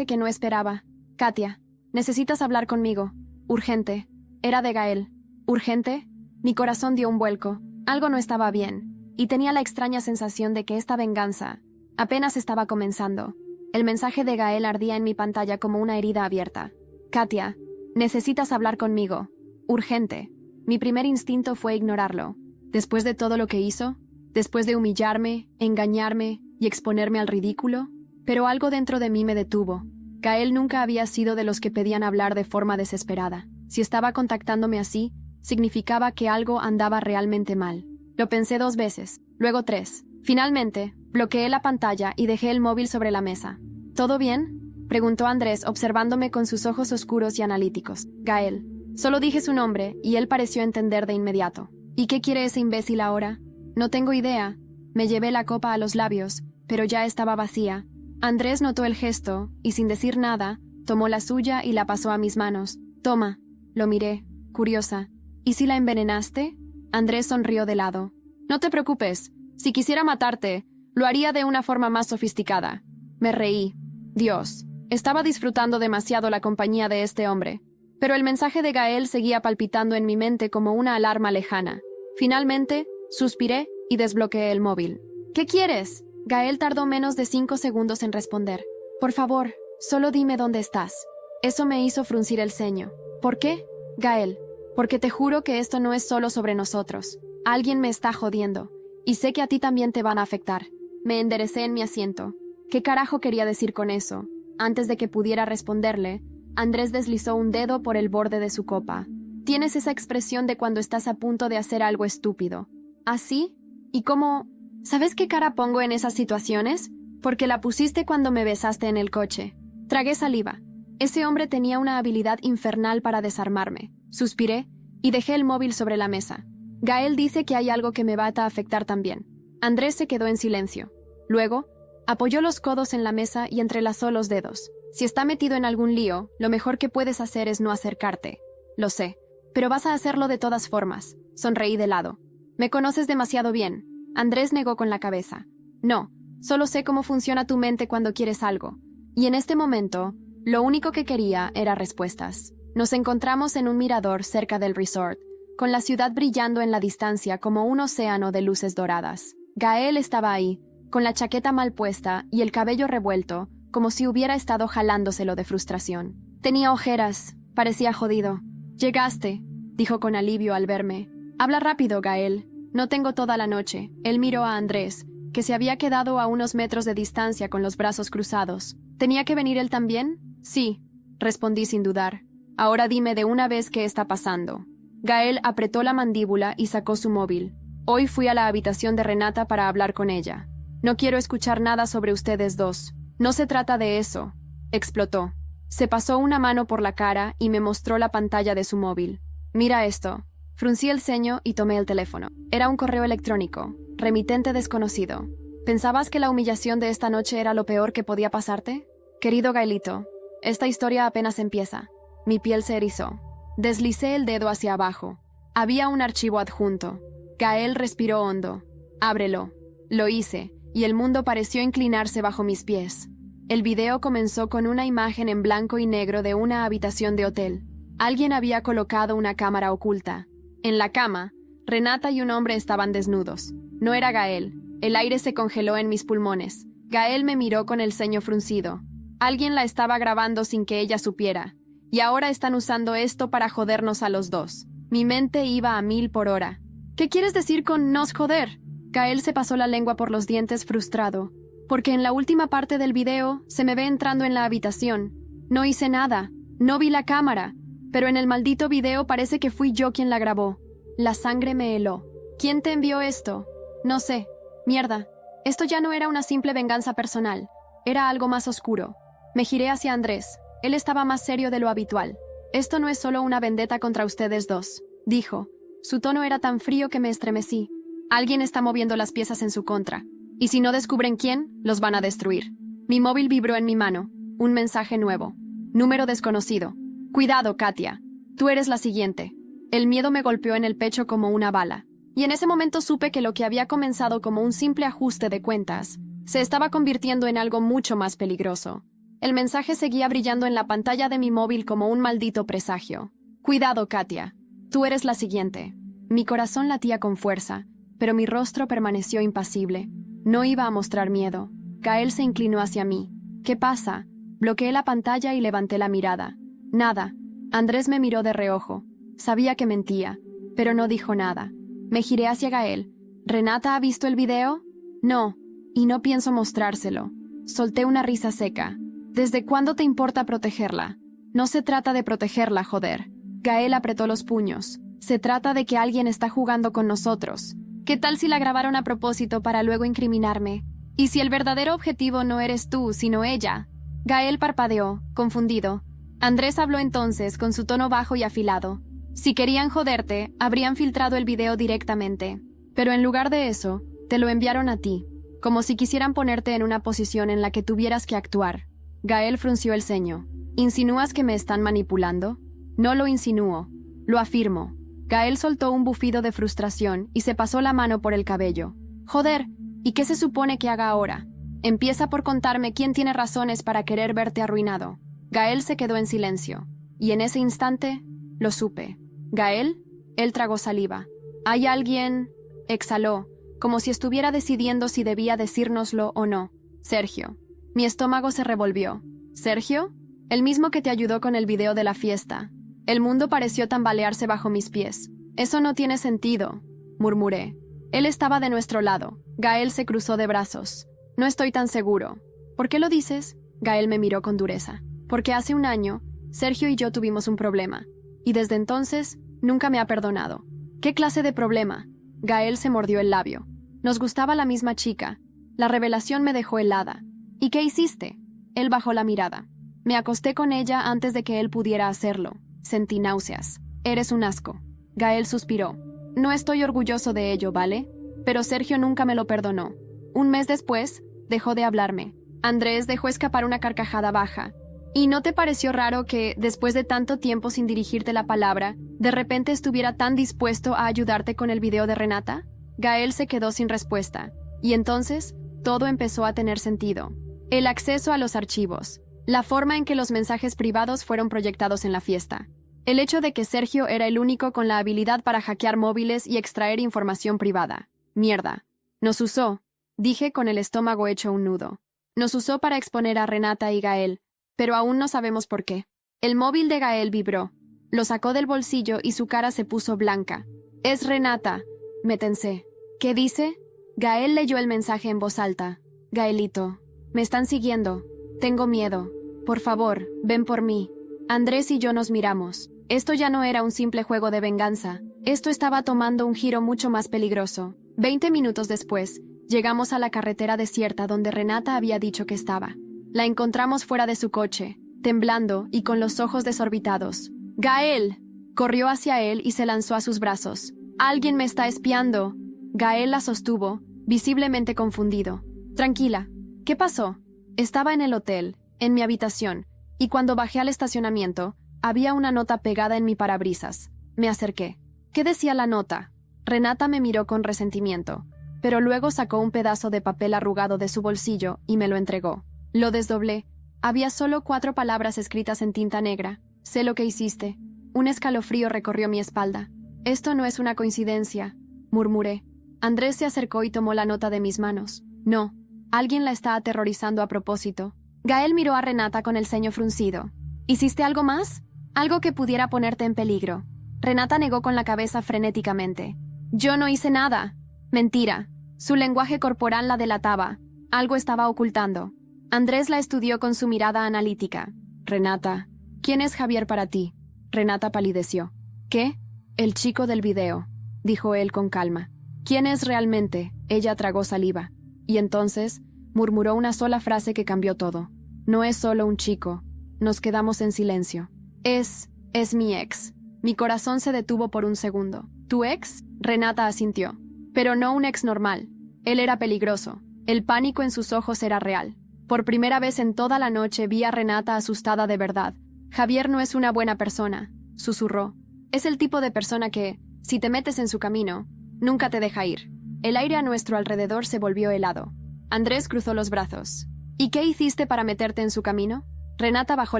que no esperaba. «Katia, necesitas hablar conmigo. Urgente». Era de Gael. ¿Urgente? Mi corazón dio un vuelco. Algo no estaba bien, y tenía la extraña sensación de que esta venganza apenas estaba comenzando. El mensaje de Gael ardía en mi pantalla como una herida abierta. «Katia, necesitas hablar conmigo. Urgente». Mi primer instinto fue ignorarlo. Después de todo lo que hizo, después de humillarme, engañarme y exponerme al ridículo, pero algo dentro de mí me detuvo. Gael nunca había sido de los que pedían hablar de forma desesperada. Si estaba contactándome así, significaba que algo andaba realmente mal. Lo pensé 2 veces, luego 3. Finalmente, bloqueé la pantalla y dejé el móvil sobre la mesa. «¿Todo bien?», preguntó Andrés, observándome con sus ojos oscuros y analíticos. «Gael». Solo dije su nombre, y él pareció entender de inmediato. «¿Y qué quiere ese imbécil ahora?». «No tengo idea». Me llevé la copa a los labios, pero ya estaba vacía. Andrés notó el gesto, y sin decir nada, tomó la suya y la pasó a mis manos. «Toma». Lo miré, curiosa. «¿Y si la envenenaste?». Andrés sonrió de lado. «No te preocupes. Si quisiera matarte, lo haría de una forma más sofisticada». Me reí. Dios, estaba disfrutando demasiado la compañía de este hombre. Pero el mensaje de Gael seguía palpitando en mi mente como una alarma lejana. Finalmente, suspiré y desbloqueé el móvil. «¿Qué quieres?». Gael tardó menos de 5 segundos en responder. «Por favor, solo dime dónde estás». Eso me hizo fruncir el ceño. «¿Por qué?». «Gael, porque te juro que esto no es solo sobre nosotros. Alguien me está jodiendo. Y sé que a ti también te van a afectar». Me enderecé en mi asiento. ¿Qué carajo quería decir con eso? Antes de que pudiera responderle, Andrés deslizó un dedo por el borde de su copa. «Tienes esa expresión de cuando estás a punto de hacer algo estúpido». ¿Así? ¿Y cómo? ¿Sabes qué cara pongo en esas situaciones? Porque la pusiste cuando me besaste en el coche. Tragué saliva. Ese hombre tenía una habilidad infernal para desarmarme. Suspiré y dejé el móvil sobre la mesa. Gael dice que hay algo que me va a afectar también. Andrés se quedó en silencio. Luego, apoyó los codos en la mesa y entrelazó los dedos. «Si está metido en algún lío, lo mejor que puedes hacer es no acercarte». «Lo sé». Pero vas a hacerlo de todas formas. Sonreí de lado. Me conoces demasiado bien. Andrés negó con la cabeza. No, solo sé cómo funciona tu mente cuando quieres algo. Y en este momento, lo único que quería era respuestas. Nos encontramos en un mirador cerca del resort, con la ciudad brillando en la distancia como un océano de luces doradas. Gael estaba ahí, con la chaqueta mal puesta y el cabello revuelto, como si hubiera estado jalándoselo de frustración. Tenía ojeras, parecía jodido. «Llegaste», dijo con alivio al verme. «Habla rápido, Gael. No tengo toda la noche». Él miró a Andrés, que se había quedado a unos metros de distancia con los brazos cruzados. ¿Tenía que venir él también? Sí, respondí sin dudar. Ahora dime de una vez qué está pasando. Gael apretó la mandíbula y sacó su móvil. Hoy fui a la habitación de Renata para hablar con ella. No quiero escuchar nada sobre ustedes dos. No se trata de eso. Explotó. Se pasó una mano por la cara y me mostró la pantalla de su móvil. Mira esto. Fruncí el ceño y tomé el teléfono. Era un correo electrónico. Remitente desconocido. ¿Pensabas que la humillación de esta noche era lo peor que podía pasarte? Querido Gaelito, esta historia apenas empieza. Mi piel se erizó. Deslicé el dedo hacia abajo. Había un archivo adjunto. Gael respiró hondo. Ábrelo. Lo hice, y el mundo pareció inclinarse bajo mis pies. El video comenzó con una imagen en blanco y negro de una habitación de hotel. Alguien había colocado una cámara oculta. En la cama, Renata y un hombre estaban desnudos. No era Gael. El aire se congeló en mis pulmones. Gael me miró con el ceño fruncido. Alguien la estaba grabando sin que ella supiera. Y ahora están usando esto para jodernos a los dos. Mi mente iba a 1000 por hora. ¿Qué quieres decir con nos joder? Gael se pasó la lengua por los dientes frustrado. Porque en la última parte del video se me ve entrando en la habitación. No hice nada. No vi la cámara. Pero en el maldito video parece que fui yo quien la grabó. La sangre me heló. ¿Quién te envió esto? No sé. Mierda. Esto ya no era una simple venganza personal. Era algo más oscuro. Me giré hacia Andrés. Él estaba más serio de lo habitual. Esto no es solo una vendetta contra ustedes dos, dijo. Su tono era tan frío que me estremecí. Alguien está moviendo las piezas en su contra. Y si no descubren quién, los van a destruir. Mi móvil vibró en mi mano. Un mensaje nuevo. Número desconocido. Cuidado, Katia. Tú eres la siguiente. El miedo me golpeó en el pecho como una bala. Y en ese momento supe que lo que había comenzado como un simple ajuste de cuentas se estaba convirtiendo en algo mucho más peligroso. El mensaje seguía brillando en la pantalla de mi móvil como un maldito presagio. Cuidado, Katia. Tú eres la siguiente. Mi corazón latía con fuerza, pero mi rostro permaneció impasible. No iba a mostrar miedo. Gael se inclinó hacia mí. ¿Qué pasa? Bloqueé la pantalla y levanté la mirada. Nada. Andrés me miró de reojo. Sabía que mentía, pero no dijo nada. Me giré hacia Gael. ¿Renata ha visto el video? No, y no pienso mostrárselo. Solté una risa seca. ¿Desde cuándo te importa protegerla? No se trata de protegerla, joder. Gael apretó los puños. Se trata de que alguien está jugando con nosotros. ¿Qué tal si la grabaron a propósito para luego incriminarme? ¿Y si el verdadero objetivo no eres tú, sino ella? Gael parpadeó, confundido. Andrés habló entonces, con su tono bajo y afilado. Si querían joderte, habrían filtrado el video directamente. Pero en lugar de eso, te lo enviaron a ti, como si quisieran ponerte en una posición en la que tuvieras que actuar. Gael frunció el ceño. ¿Insinúas que me están manipulando? No lo insinúo. Lo afirmo. Gael soltó un bufido de frustración y se pasó la mano por el cabello. Joder, ¿y qué se supone que haga ahora? Empieza por contarme quién tiene razones para querer verte arruinado. Gael se quedó en silencio. Y en ese instante, lo supe. ¿Gael? Él tragó saliva. ¿Hay alguien? Exhaló, como si estuviera decidiendo si debía decírnoslo o no. Sergio. Mi estómago se revolvió. ¿Sergio? El mismo que te ayudó con el video de la fiesta. El mundo pareció tambalearse bajo mis pies. Eso no tiene sentido, murmuré. Él estaba de nuestro lado. Gael se cruzó de brazos. No estoy tan seguro. ¿Por qué lo dices? Gael me miró con dureza. Porque hace un año, Sergio y yo tuvimos un problema. Y desde entonces, nunca me ha perdonado. ¿Qué clase de problema? Gael se mordió el labio. Nos gustaba la misma chica. La revelación me dejó helada. ¿Y qué hiciste? Él bajó la mirada. Me acosté con ella antes de que él pudiera hacerlo. Sentí náuseas. Eres un asco. Gael suspiró. No estoy orgulloso de ello, ¿vale? Pero Sergio nunca me lo perdonó. Un mes después, dejó de hablarme. Andrés dejó escapar una carcajada baja. ¿Y no te pareció raro que, después de tanto tiempo sin dirigirte la palabra, de repente estuviera tan dispuesto a ayudarte con el video de Renata? Gael se quedó sin respuesta, y entonces todo empezó a tener sentido. El acceso a los archivos, la forma en que los mensajes privados fueron proyectados en la fiesta, el hecho de que Sergio era el único con la habilidad para hackear móviles y extraer información privada. Mierda. Nos usó, dije con el estómago hecho un nudo. Nos usó para exponer a Renata y Gael, pero aún no sabemos por qué. El móvil de Gael vibró. Lo sacó del bolsillo y su cara se puso blanca. Es Renata, me tensé. ¿Qué dice? Gael leyó el mensaje en voz alta. Gaelito, me están siguiendo. Tengo miedo. Por favor, ven por mí. Andrés y yo nos miramos. Esto ya no era un simple juego de venganza. Esto estaba tomando un giro mucho más peligroso. 20 minutos después, llegamos a la carretera desierta donde Renata había dicho que estaba. La encontramos fuera de su coche, temblando y con los ojos desorbitados. ¡Gael! Corrió hacia él y se lanzó a sus brazos. «¡Alguien me está espiando!» Gael la sostuvo, visiblemente confundido. «Tranquila. ¿Qué pasó?» Estaba en el hotel, en mi habitación, y cuando bajé al estacionamiento, había una nota pegada en mi parabrisas. Me acerqué. ¿Qué decía la nota? Renata me miró con resentimiento, pero luego sacó un pedazo de papel arrugado de su bolsillo y me lo entregó. Lo desdoblé. Había solo 4 palabras escritas en tinta negra. «Sé lo que hiciste». Un escalofrío recorrió mi espalda. «Esto no es una coincidencia», murmuré. Andrés se acercó y tomó la nota de mis manos. «No, alguien la está aterrorizando a propósito». Gael miró a Renata con el ceño fruncido. «¿Hiciste algo más? Algo que pudiera ponerte en peligro». Renata negó con la cabeza frenéticamente. «Yo no hice nada». Mentira. Su lenguaje corporal la delataba. Algo estaba ocultando. Andrés la estudió con su mirada analítica. «Renata, ¿quién es Javier para ti?» Renata palideció. «¿Qué?» «El chico del video», dijo él con calma. «¿Quién es realmente?» Ella tragó saliva. Y entonces murmuró una sola frase que cambió todo. «No es solo un chico». Nos quedamos en silencio. Es mi ex». Mi corazón se detuvo por un segundo. «¿Tu ex?» Renata asintió. «Pero no un ex normal. Él era peligroso. El pánico en sus ojos era real. Por primera vez en toda la noche vi a Renata asustada de verdad. Javier no es una buena persona», susurró. «Es el tipo de persona que, si te metes en su camino, nunca te deja ir». El aire a nuestro alrededor se volvió helado. Andrés cruzó los brazos. «¿Y qué hiciste para meterte en su camino?» Renata bajó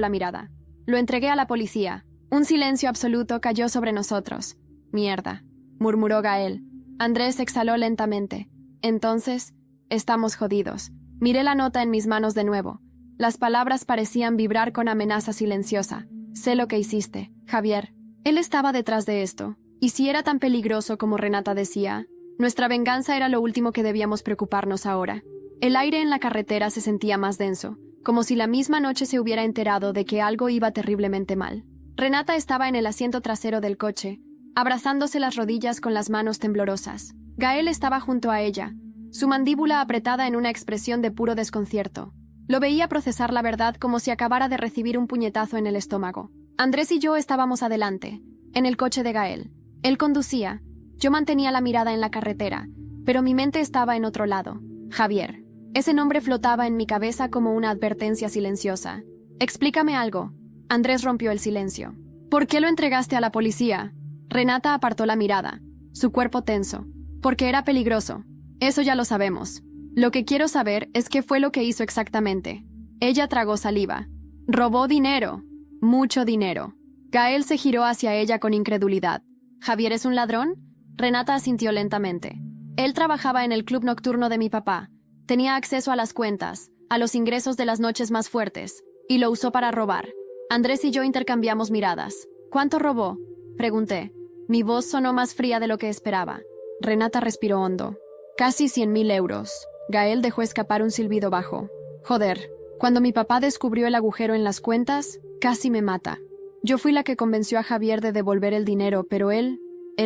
la mirada. «Lo entregué a la policía». Un silencio absoluto cayó sobre nosotros. «Mierda», murmuró Gael. Andrés exhaló lentamente. «Entonces, estamos jodidos». Miré la nota en mis manos de nuevo. Las palabras parecían vibrar con amenaza silenciosa. «Sé lo que hiciste, Javier». Él estaba detrás de esto. Y si era tan peligroso como Renata decía, nuestra venganza era lo último que debíamos preocuparnos ahora. El aire en la carretera se sentía más denso, como si la misma noche se hubiera enterado de que algo iba terriblemente mal. Renata estaba en el asiento trasero del coche, abrazándose las rodillas con las manos temblorosas. Gael estaba junto a ella, su mandíbula apretada en una expresión de puro desconcierto. Lo veía procesar la verdad como si acabara de recibir un puñetazo en el estómago. Andrés y yo estábamos adelante, en el coche de Gael. Él conducía. Yo mantenía la mirada en la carretera, pero mi mente estaba en otro lado. Javier. Ese nombre flotaba en mi cabeza como una advertencia silenciosa. «Explícame algo». Andrés rompió el silencio. «¿Por qué lo entregaste a la policía?» Renata apartó la mirada, su cuerpo tenso. «Porque era peligroso. Eso ya lo sabemos. Lo que quiero saber es qué fue lo que hizo exactamente». Ella tragó saliva. «Robó dinero. Mucho dinero». Gael se giró hacia ella con incredulidad. «¿Javier es un ladrón?» Renata asintió lentamente. «Él trabajaba en el club nocturno de mi papá. Tenía acceso a las cuentas, a los ingresos de las noches más fuertes, y lo usó para robar». Andrés y yo intercambiamos miradas. «¿Cuánto robó?», pregunté. Mi voz sonó más fría de lo que esperaba. Renata respiró hondo. «Casi 100.000 euros». Gael dejó escapar un silbido bajo. «Joder, cuando mi papá descubrió el agujero en las cuentas, casi me mata. Yo fui la que convenció a Javier de devolver el dinero, pero él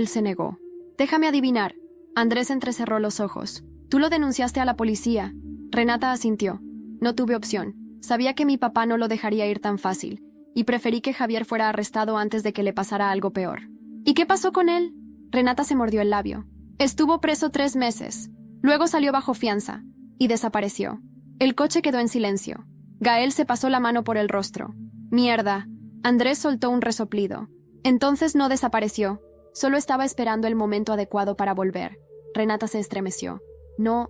se negó». «Déjame adivinar». Andrés entrecerró los ojos. «Tú lo denunciaste a la policía». Renata asintió. «No tuve opción. Sabía que mi papá no lo dejaría ir tan fácil, y preferí que Javier fuera arrestado antes de que le pasara algo peor». «¿Y qué pasó con él?» Renata se mordió el labio. «Estuvo preso 3 meses. Luego salió bajo fianza. Y desapareció». El coche quedó en silencio. Gael se pasó la mano por el rostro. «Mierda». Andrés soltó un resoplido. Entonces no desapareció. Solo estaba esperando el momento adecuado para volver. Renata se estremeció. No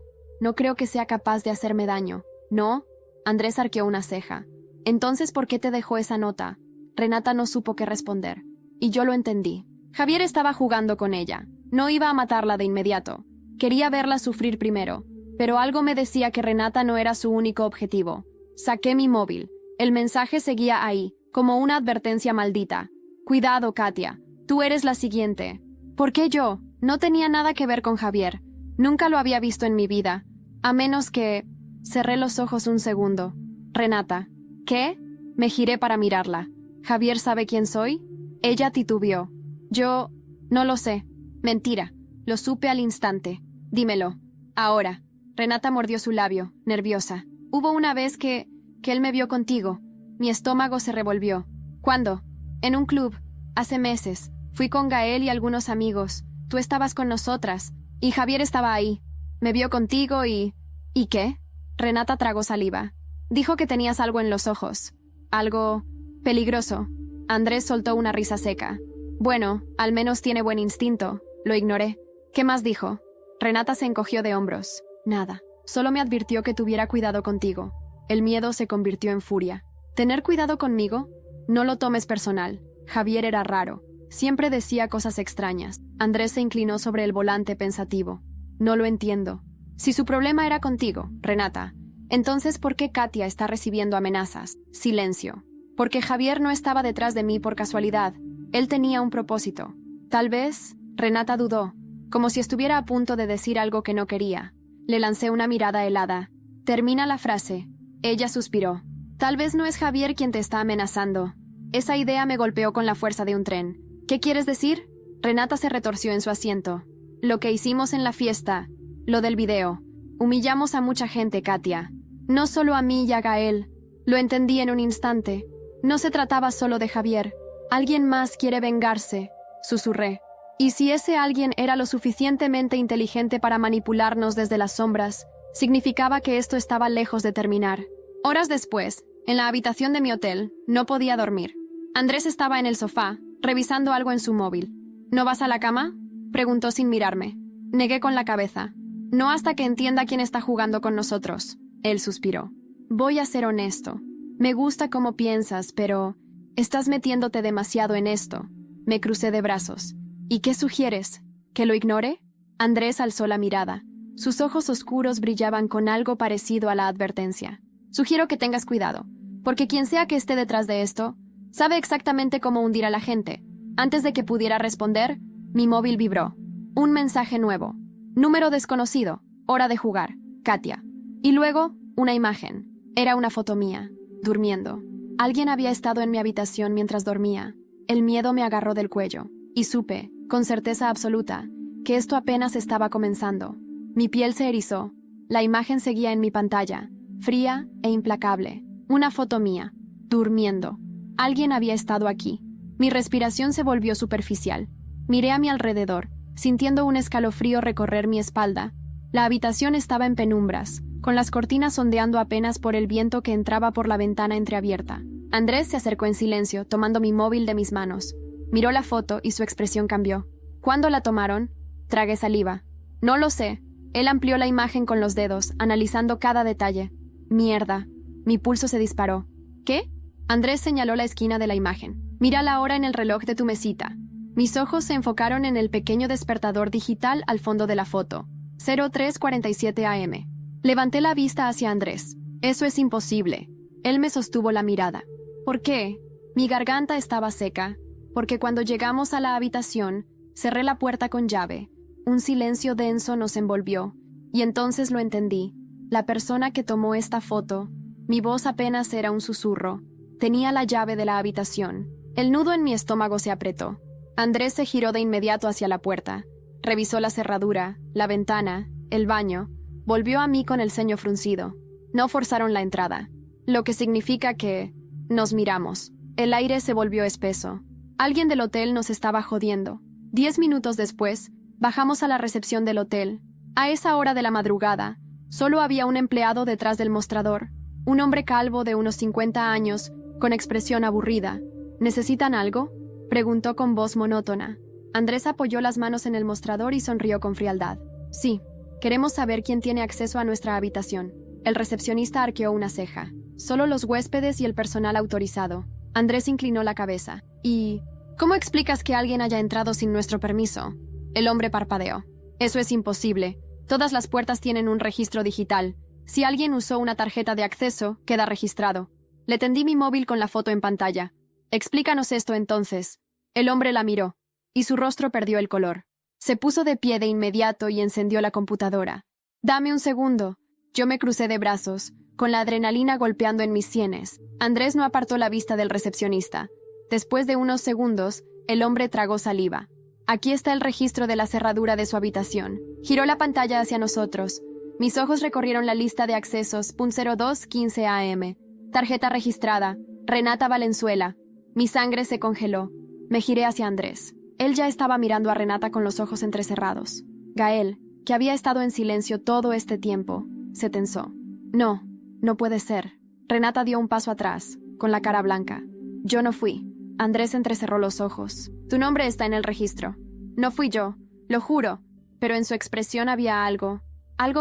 creo que sea capaz de hacerme daño. ¿No? Andrés arqueó una ceja. Entonces, ¿por qué te dejó esa nota? Renata no supo qué responder. Y yo lo entendí. Javier estaba jugando con ella. No iba a matarla de inmediato. Quería verla sufrir primero. Pero algo me decía que Renata no era su único objetivo. Saqué mi móvil. El mensaje seguía ahí, como una advertencia maldita. Cuidado, Katia. Tú eres la siguiente. ¿Por qué yo? No tenía nada que ver con Javier. Nunca lo había visto en mi vida. A menos que... Cerré los ojos un segundo. Renata. ¿Qué? Me giré para mirarla. ¿Javier sabe quién soy? Ella titubeó. Yo... No lo sé. Mentira. Lo supe al instante. Dímelo. Ahora. Renata mordió su labio, nerviosa. Hubo una vez que él me vio contigo. Mi estómago se revolvió. ¿Cuándo? En un club. Hace meses. Fui con Gael y algunos amigos. Tú estabas con nosotras. Y Javier estaba ahí. Me vio contigo y... ¿Y qué? Renata tragó saliva. Dijo que tenías algo en los ojos. Algo... peligroso. Andrés soltó una risa seca. Bueno, al menos tiene buen instinto. Lo ignoré. ¿Qué más dijo? Renata se encogió de hombros. Nada. Solo me advirtió que tuviera cuidado contigo. El miedo se convirtió en furia. ¿Tener cuidado conmigo? No lo tomes personal. Javier era raro. Siempre decía cosas extrañas. Andrés se inclinó sobre el volante pensativo. No lo entiendo. Si su problema era contigo, Renata, entonces ¿por qué Katia está recibiendo amenazas? Silencio. Porque Javier no estaba detrás de mí por casualidad. Él tenía un propósito. Tal vez... Renata dudó, como si estuviera a punto de decir algo que no quería. Le lancé una mirada helada. Termina la frase. Ella suspiró. Tal vez no es Javier quien te está amenazando. Esa idea me golpeó con la fuerza de un tren. ¿Qué quieres decir? Renata se retorció en su asiento. Lo que hicimos en la fiesta. Lo del video. Humillamos a mucha gente, Katia. No solo a mí y a Gael. Lo entendí en un instante. No se trataba solo de Javier. Alguien más quiere vengarse, susurré. Y si ese alguien era lo suficientemente inteligente para manipularnos desde las sombras, significaba que esto estaba lejos de terminar. Horas después, en la habitación de mi hotel, no podía dormir. Andrés estaba en el sofá, revisando algo en su móvil. ¿No vas a la cama? Preguntó sin mirarme. Negué con la cabeza. No hasta que entienda quién está jugando con nosotros. Él suspiró. Voy a ser honesto. Me gusta cómo piensas, pero... Estás metiéndote demasiado en esto. Me crucé de brazos. ¿Y qué sugieres? ¿Que lo ignore? Andrés alzó la mirada. Sus ojos oscuros brillaban con algo parecido a la advertencia. Sugiero que tengas cuidado, porque quien sea que esté detrás de esto, sabe exactamente cómo hundir a la gente. Antes de que pudiera responder, mi móvil vibró. Un mensaje nuevo. Número desconocido. Hora de jugar. Katia. Y luego, una imagen. Era una foto mía, durmiendo. Alguien había estado en mi habitación mientras dormía. El miedo me agarró del cuello. Y supe, con certeza absoluta, que esto apenas estaba comenzando. Mi piel se erizó. La imagen seguía en mi pantalla, fría e implacable. Una foto mía, durmiendo. Alguien había estado aquí. Mi respiración se volvió superficial. Miré a mi alrededor, sintiendo un escalofrío recorrer mi espalda. La habitación estaba en penumbras, con las cortinas ondeando apenas por el viento que entraba por la ventana entreabierta. Andrés se acercó en silencio, tomando mi móvil de mis manos. Miró la foto y su expresión cambió. ¿Cuándo la tomaron? Tragué saliva. No lo sé. Él amplió la imagen con los dedos, analizando cada detalle. Mierda. Mi pulso se disparó. ¿Qué? Andrés señaló la esquina de la imagen. Mira la hora en el reloj de tu mesita. Mis ojos se enfocaron en el pequeño despertador digital al fondo de la foto. 03:47 AM. Levanté la vista hacia Andrés. Eso es imposible. Él me sostuvo la mirada. ¿Por qué? Mi garganta estaba seca. Porque cuando llegamos a la habitación, cerré la puerta con llave. Un silencio denso nos envolvió, y entonces lo entendí. La persona que tomó esta foto, mi voz apenas era un susurro, tenía la llave de la habitación. El nudo en mi estómago se apretó. Andrés se giró de inmediato hacia la puerta. Revisó la cerradura, la ventana, el baño. Volvió a mí con el ceño fruncido. No forzaron la entrada, lo que significa que... Nos miramos. El aire se volvió espeso. Alguien del hotel nos estaba jodiendo. 10 minutos después, bajamos a la recepción del hotel. A esa hora de la madrugada, solo había un empleado detrás del mostrador. Un hombre calvo de unos 50 años, con expresión aburrida. ¿Necesitan algo? Preguntó con voz monótona. Andrés apoyó las manos en el mostrador y sonrió con frialdad. Sí, queremos saber quién tiene acceso a nuestra habitación. El recepcionista arqueó una ceja. Solo los huéspedes y el personal autorizado. Andrés inclinó la cabeza. ¿Y cómo explicas que alguien haya entrado sin nuestro permiso? El hombre parpadeó. Eso es imposible. Todas las puertas tienen un registro digital. Si alguien usó una tarjeta de acceso, queda registrado. Le tendí mi móvil con la foto en pantalla. Explícanos esto entonces. El hombre la miró, y su rostro perdió el color. Se puso de pie de inmediato y encendió la computadora. Dame un segundo. Yo me crucé de brazos, con la adrenalina golpeando en mis sienes. Andrés no apartó la vista del recepcionista. Después de unos segundos, el hombre tragó saliva. Aquí está el registro de la cerradura de su habitación. Giró la pantalla hacia nosotros. Mis ojos recorrieron la lista de accesos. 02:15 AM. Tarjeta registrada. Renata Valenzuela. Mi sangre se congeló. Me giré hacia Andrés. Él ya estaba mirando a Renata con los ojos entrecerrados. Gael, que había estado en silencio todo este tiempo, se tensó. No, no puede ser. Renata dio un paso atrás, con la cara blanca. Yo no fui. Andrés entrecerró los ojos. Tu nombre está en el registro. No fui yo, lo juro. Pero en su expresión había algo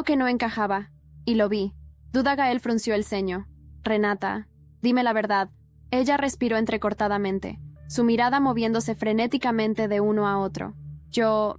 que no encajaba. Y lo vi. Duda Gael frunció el ceño. Renata, dime la verdad. Ella respiró entrecortadamente, su mirada moviéndose frenéticamente de uno a otro. Yo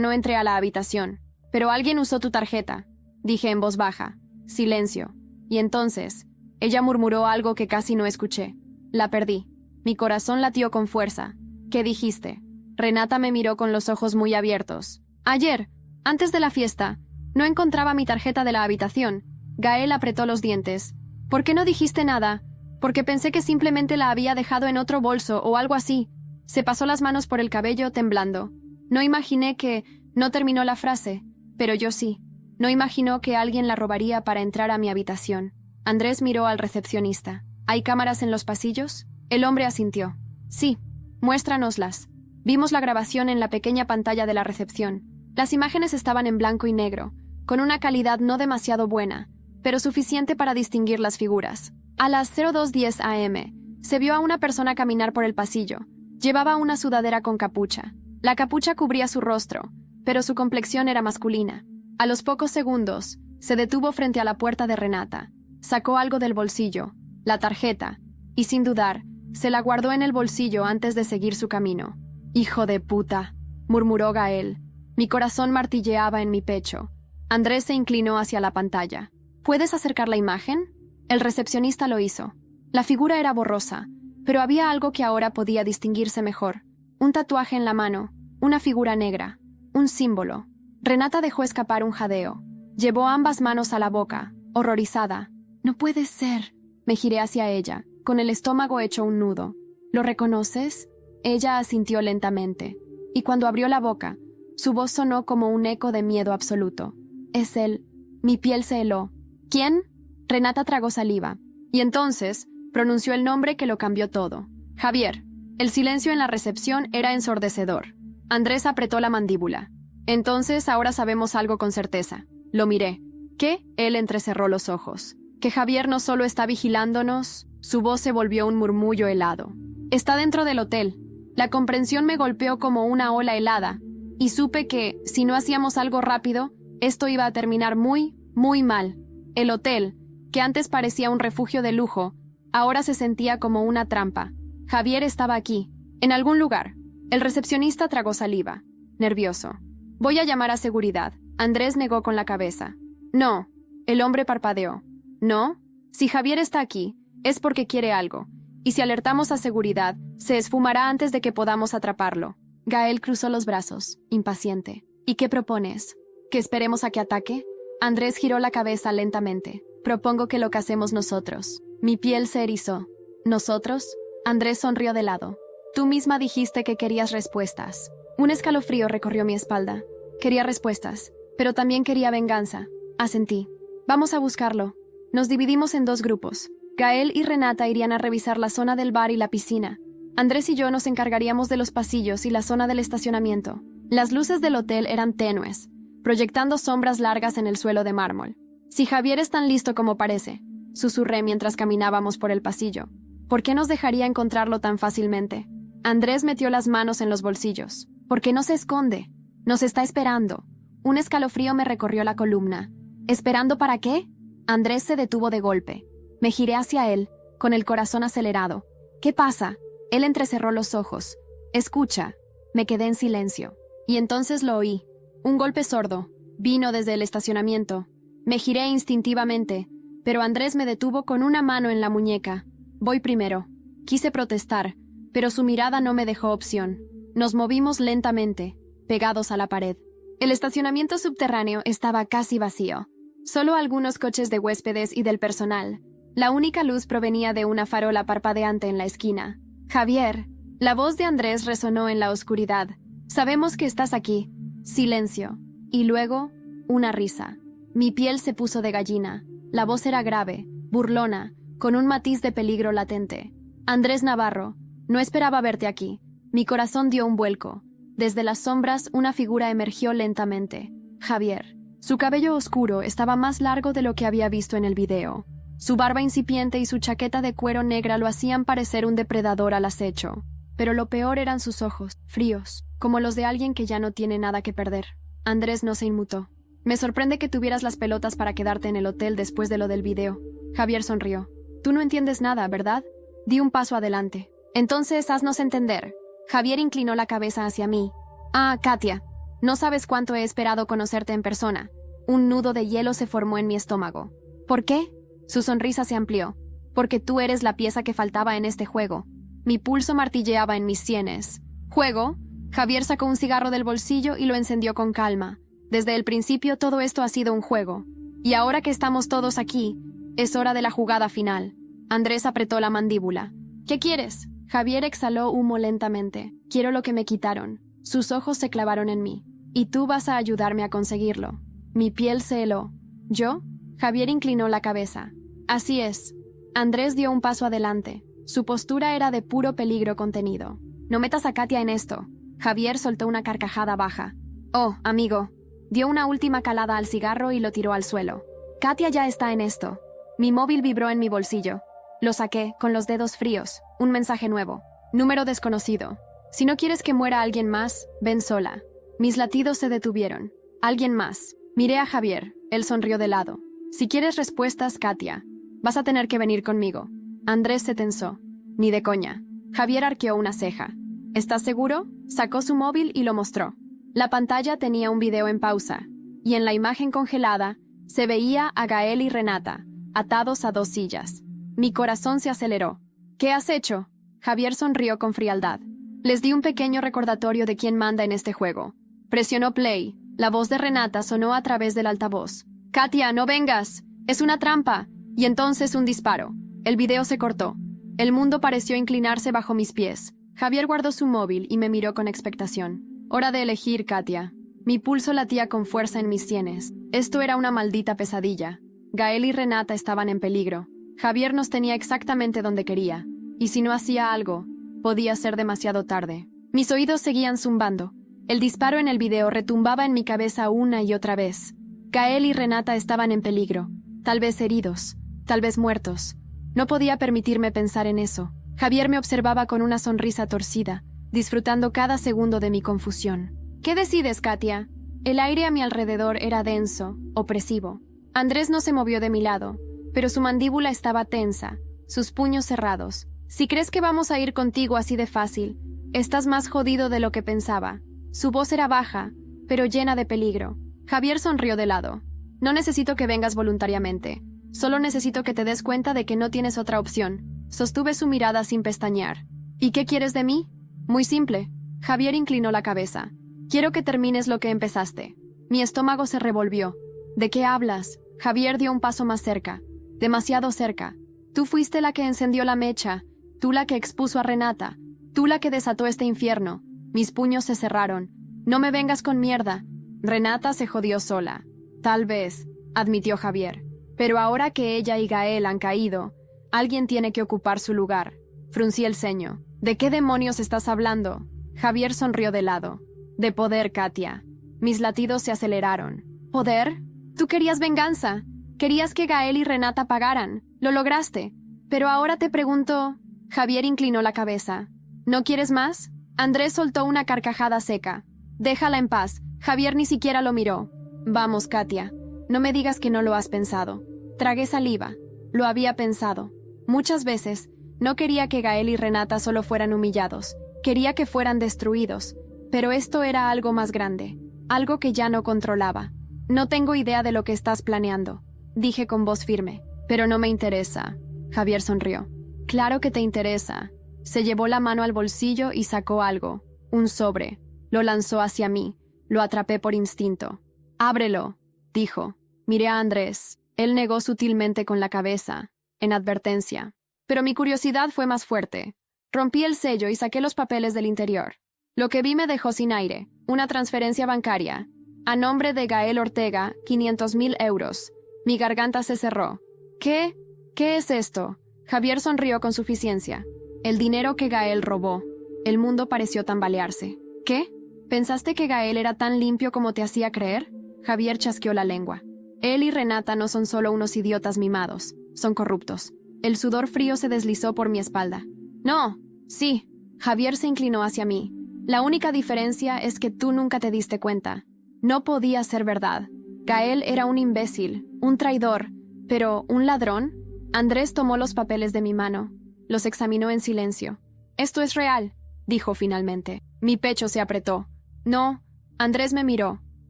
no entré a la habitación. Pero alguien usó tu tarjeta, dije en voz baja. Silencio. Y entonces, ella murmuró algo que casi no escuché. La perdí. Mi corazón latió con fuerza. ¿Qué dijiste? Renata me miró con los ojos muy abiertos. Ayer, antes de la fiesta, no encontraba mi tarjeta de la habitación. Gael apretó los dientes. ¿Por qué no dijiste nada? Porque pensé que simplemente la había dejado en otro bolso o algo así. Se pasó las manos por el cabello, temblando. No imaginé que... No terminó la frase, pero yo sí. No imaginó que alguien la robaría para entrar a mi habitación. Andrés miró al recepcionista. ¿Hay cámaras en los pasillos? El hombre asintió. Sí, muéstranoslas. Vimos la grabación en la pequeña pantalla de la recepción. Las imágenes estaban en blanco y negro, con una calidad no demasiado buena, pero suficiente para distinguir las figuras. A las 02:10 AM, se vio a una persona caminar por el pasillo. Llevaba una sudadera con capucha. La capucha cubría su rostro, pero su complexión era masculina. A los pocos segundos, se detuvo frente a la puerta de Renata. Sacó algo del bolsillo, la tarjeta, y sin dudar, se la guardó en el bolsillo antes de seguir su camino. «Hijo de puta», murmuró Gael. Mi corazón martilleaba en mi pecho. Andrés se inclinó hacia la pantalla. ¿Puedes acercar la imagen? El recepcionista lo hizo. La figura era borrosa, pero había algo que ahora podía distinguirse mejor. Un tatuaje en la mano, una figura negra, un símbolo. Renata dejó escapar un jadeo. Llevó ambas manos a la boca, horrorizada. «No puede ser». Me giré hacia ella, con el estómago hecho un nudo. «¿Lo reconoces?» Ella asintió lentamente, y cuando abrió la boca, su voz sonó como un eco de miedo absoluto. «Es él». Mi piel se heló. «¿Quién?» Renata tragó saliva, y entonces pronunció el nombre que lo cambió todo. «Javier». El silencio en la recepción era ensordecedor. Andrés apretó la mandíbula. «Entonces ahora sabemos algo con certeza». Lo miré. ¿Qué? Él entrecerró los ojos. «Que Javier no solo está vigilándonos». Su voz se volvió un murmullo helado. «Está dentro del hotel». La comprensión me golpeó como una ola helada, y supe que, si no hacíamos algo rápido, esto iba a terminar muy, muy mal. El hotel, que antes parecía un refugio de lujo, ahora se sentía como una trampa. Javier estaba aquí, en algún lugar. El recepcionista tragó saliva, nervioso. «Voy a llamar a seguridad». Andrés negó con la cabeza. «No». El hombre parpadeó. «¿No? Si Javier está aquí, es porque quiere algo. Y si alertamos a seguridad, se esfumará antes de que podamos atraparlo». Gael cruzó los brazos, impaciente. «¿Y qué propones? ¿Que esperemos a que ataque?» Andrés giró la cabeza lentamente. «Propongo que lo casemos nosotros». Mi piel se erizó. ¿Nosotros? Andrés sonrió de lado. «Tú misma dijiste que querías respuestas». Un escalofrío recorrió mi espalda. Quería respuestas, pero también quería venganza. Asentí. «Vamos a buscarlo». Nos dividimos en dos grupos. Gael y Renata irían a revisar la zona del bar y la piscina. Andrés y yo nos encargaríamos de los pasillos y la zona del estacionamiento. Las luces del hotel eran tenues, proyectando sombras largas en el suelo de mármol. «Si Javier es tan listo como parece», susurré mientras caminábamos por el pasillo. «¿Por qué nos dejaría encontrarlo tan fácilmente?» Andrés metió las manos en los bolsillos. ¿Por qué no se esconde? Nos está esperando. Un escalofrío me recorrió la columna. ¿Esperando para qué? Andrés se detuvo de golpe. Me giré hacia él, con el corazón acelerado. ¿Qué pasa? Él entrecerró los ojos. Escucha. Me quedé en silencio. Y entonces lo oí. Un golpe sordo. Vino desde el estacionamiento. Me giré instintivamente, pero Andrés me detuvo con una mano en la muñeca. Voy primero. Quise protestar, pero su mirada no me dejó opción. Nos movimos lentamente, pegados a la pared. El estacionamiento subterráneo estaba casi vacío. Solo algunos coches de huéspedes y del personal. La única luz provenía de una farola parpadeante en la esquina. Javier. La voz de Andrés resonó en la oscuridad. Sabemos que estás aquí. Silencio. Y luego, una risa. Mi piel se puso de gallina. La voz era grave, burlona, con un matiz de peligro latente. Andrés Navarro, no esperaba verte aquí. Mi corazón dio un vuelco. Desde las sombras, una figura emergió lentamente. Javier. Su cabello oscuro estaba más largo de lo que había visto en el video. Su barba incipiente y su chaqueta de cuero negra lo hacían parecer un depredador al acecho. Pero lo peor eran sus ojos, fríos, como los de alguien que ya no tiene nada que perder. Andrés no se inmutó. Me sorprende que tuvieras las pelotas para quedarte en el hotel después de lo del video. Javier sonrió. Tú no entiendes nada, ¿verdad? Di un paso adelante. Entonces, haznos entender. Javier inclinó la cabeza hacia mí. Ah, Katia, no sabes cuánto he esperado conocerte en persona. Un nudo de hielo se formó en mi estómago. ¿Por qué? Su sonrisa se amplió. Porque tú eres la pieza que faltaba en este juego. Mi pulso martilleaba en mis sienes. ¿Juego? Javier sacó un cigarro del bolsillo y lo encendió con calma. Desde el principio todo esto ha sido un juego. Y ahora que estamos todos aquí, es hora de la jugada final. Andrés apretó la mandíbula. ¿Qué quieres? Javier exhaló humo lentamente. Quiero lo que me quitaron. Sus ojos se clavaron en mí. Y tú vas a ayudarme a conseguirlo. Mi piel se heló. ¿Yo? Javier inclinó la cabeza. Así es. Andrés dio un paso adelante. Su postura era de puro peligro contenido. No metas a Katia en esto. Javier soltó una carcajada baja. Oh, amigo. Dio una última calada al cigarro y lo tiró al suelo. Katia ya está en esto. Mi móvil vibró en mi bolsillo. Lo saqué, con los dedos fríos. Un mensaje nuevo. Número desconocido. Si no quieres que muera alguien más, ven sola. Mis latidos se detuvieron. Alguien más. Miré a Javier. Él sonrió de lado. Si quieres respuestas, Katia, vas a tener que venir conmigo. Andrés se tensó. Ni de coña. Javier arqueó una ceja. ¿Estás seguro? Sacó su móvil y lo mostró. La pantalla tenía un video en pausa, y en la imagen congelada se veía a Gael y Renata, atados a 2 sillas. Mi corazón se aceleró. ¿Qué has hecho? Javier sonrió con frialdad. Les di un pequeño recordatorio de quién manda en este juego. Presionó play. La voz de Renata sonó a través del altavoz. Katia, no vengas. Es una trampa. Y entonces un disparo. El video se cortó. El mundo pareció inclinarse bajo mis pies. Javier guardó su móvil y me miró con expectación. Hora de elegir, Katia. Mi pulso latía con fuerza en mis sienes. Esto era una maldita pesadilla. Gael y Renata estaban en peligro. Javier nos tenía exactamente donde quería. Y si no hacía algo, podía ser demasiado tarde. Mis oídos seguían zumbando. El disparo en el video retumbaba en mi cabeza una y otra vez. Gael y Renata estaban en peligro. Tal vez heridos. Tal vez muertos. No podía permitirme pensar en eso. Javier me observaba con una sonrisa torcida, disfrutando cada segundo de mi confusión. ¿Qué decides, Katia? El aire a mi alrededor era denso, opresivo. Andrés no se movió de mi lado, pero su mandíbula estaba tensa, sus puños cerrados. Si crees que vamos a ir contigo así de fácil, estás más jodido de lo que pensaba. Su voz era baja, pero llena de peligro. Javier sonrió de lado. No necesito que vengas voluntariamente. Solo necesito que te des cuenta de que no tienes otra opción. Sostuve su mirada sin pestañear. ¿Y qué quieres de mí? Muy simple. Javier inclinó la cabeza. Quiero que termines lo que empezaste. Mi estómago se revolvió. ¿De qué hablas? Javier dio un paso más cerca. Demasiado cerca. Tú fuiste la que encendió la mecha. Tú la que expuso a Renata. Tú la que desató este infierno. Mis puños se cerraron. No me vengas con mierda. Renata se jodió sola. Tal vez, admitió Javier. Pero ahora que ella y Gael han caído, alguien tiene que ocupar su lugar. Fruncí el ceño. ¿De qué demonios estás hablando? Javier sonrió de lado. De poder, Katia. Mis latidos se aceleraron. ¿Poder? Tú querías venganza. Querías que Gael y Renata pagaran. Lo lograste. Pero ahora te pregunto... Javier inclinó la cabeza. ¿No quieres más? Andrés soltó una carcajada seca. Déjala en paz. Javier ni siquiera lo miró. Vamos, Katia. No me digas que no lo has pensado. Tragué saliva. Lo había pensado. Muchas veces. No quería que Gael y Renata solo fueran humillados. Quería que fueran destruidos. Pero esto era algo más grande. Algo que ya no controlaba. No tengo idea de lo que estás planeando, dije con voz firme. Pero no me interesa. Javier sonrió. Claro que te interesa. Se llevó la mano al bolsillo y sacó algo. Un sobre. Lo lanzó hacia mí. Lo atrapé por instinto. Ábrelo, dijo. Miré a Andrés. Él negó sutilmente con la cabeza, en advertencia. Pero mi curiosidad fue más fuerte. Rompí el sello y saqué los papeles del interior. Lo que vi me dejó sin aire. Una transferencia bancaria. A nombre de Gael Ortega, 500.000 euros. Mi garganta se cerró. ¿Qué? ¿Qué es esto? Javier sonrió con suficiencia. El dinero que Gael robó. El mundo pareció tambalearse. ¿Qué? ¿Pensaste que Gael era tan limpio como te hacía creer? Javier chasqueó la lengua. Él y Renata no son solo unos idiotas mimados. Son corruptos. El sudor frío se deslizó por mi espalda. No, sí. Javier se inclinó hacia mí. La única diferencia es que tú nunca te diste cuenta. No podía ser verdad. Gael era un imbécil, un traidor, pero ¿un ladrón? Andrés tomó los papeles de mi mano. Los examinó en silencio. Esto es real, dijo finalmente. Mi pecho se apretó. No, Andrés me miró.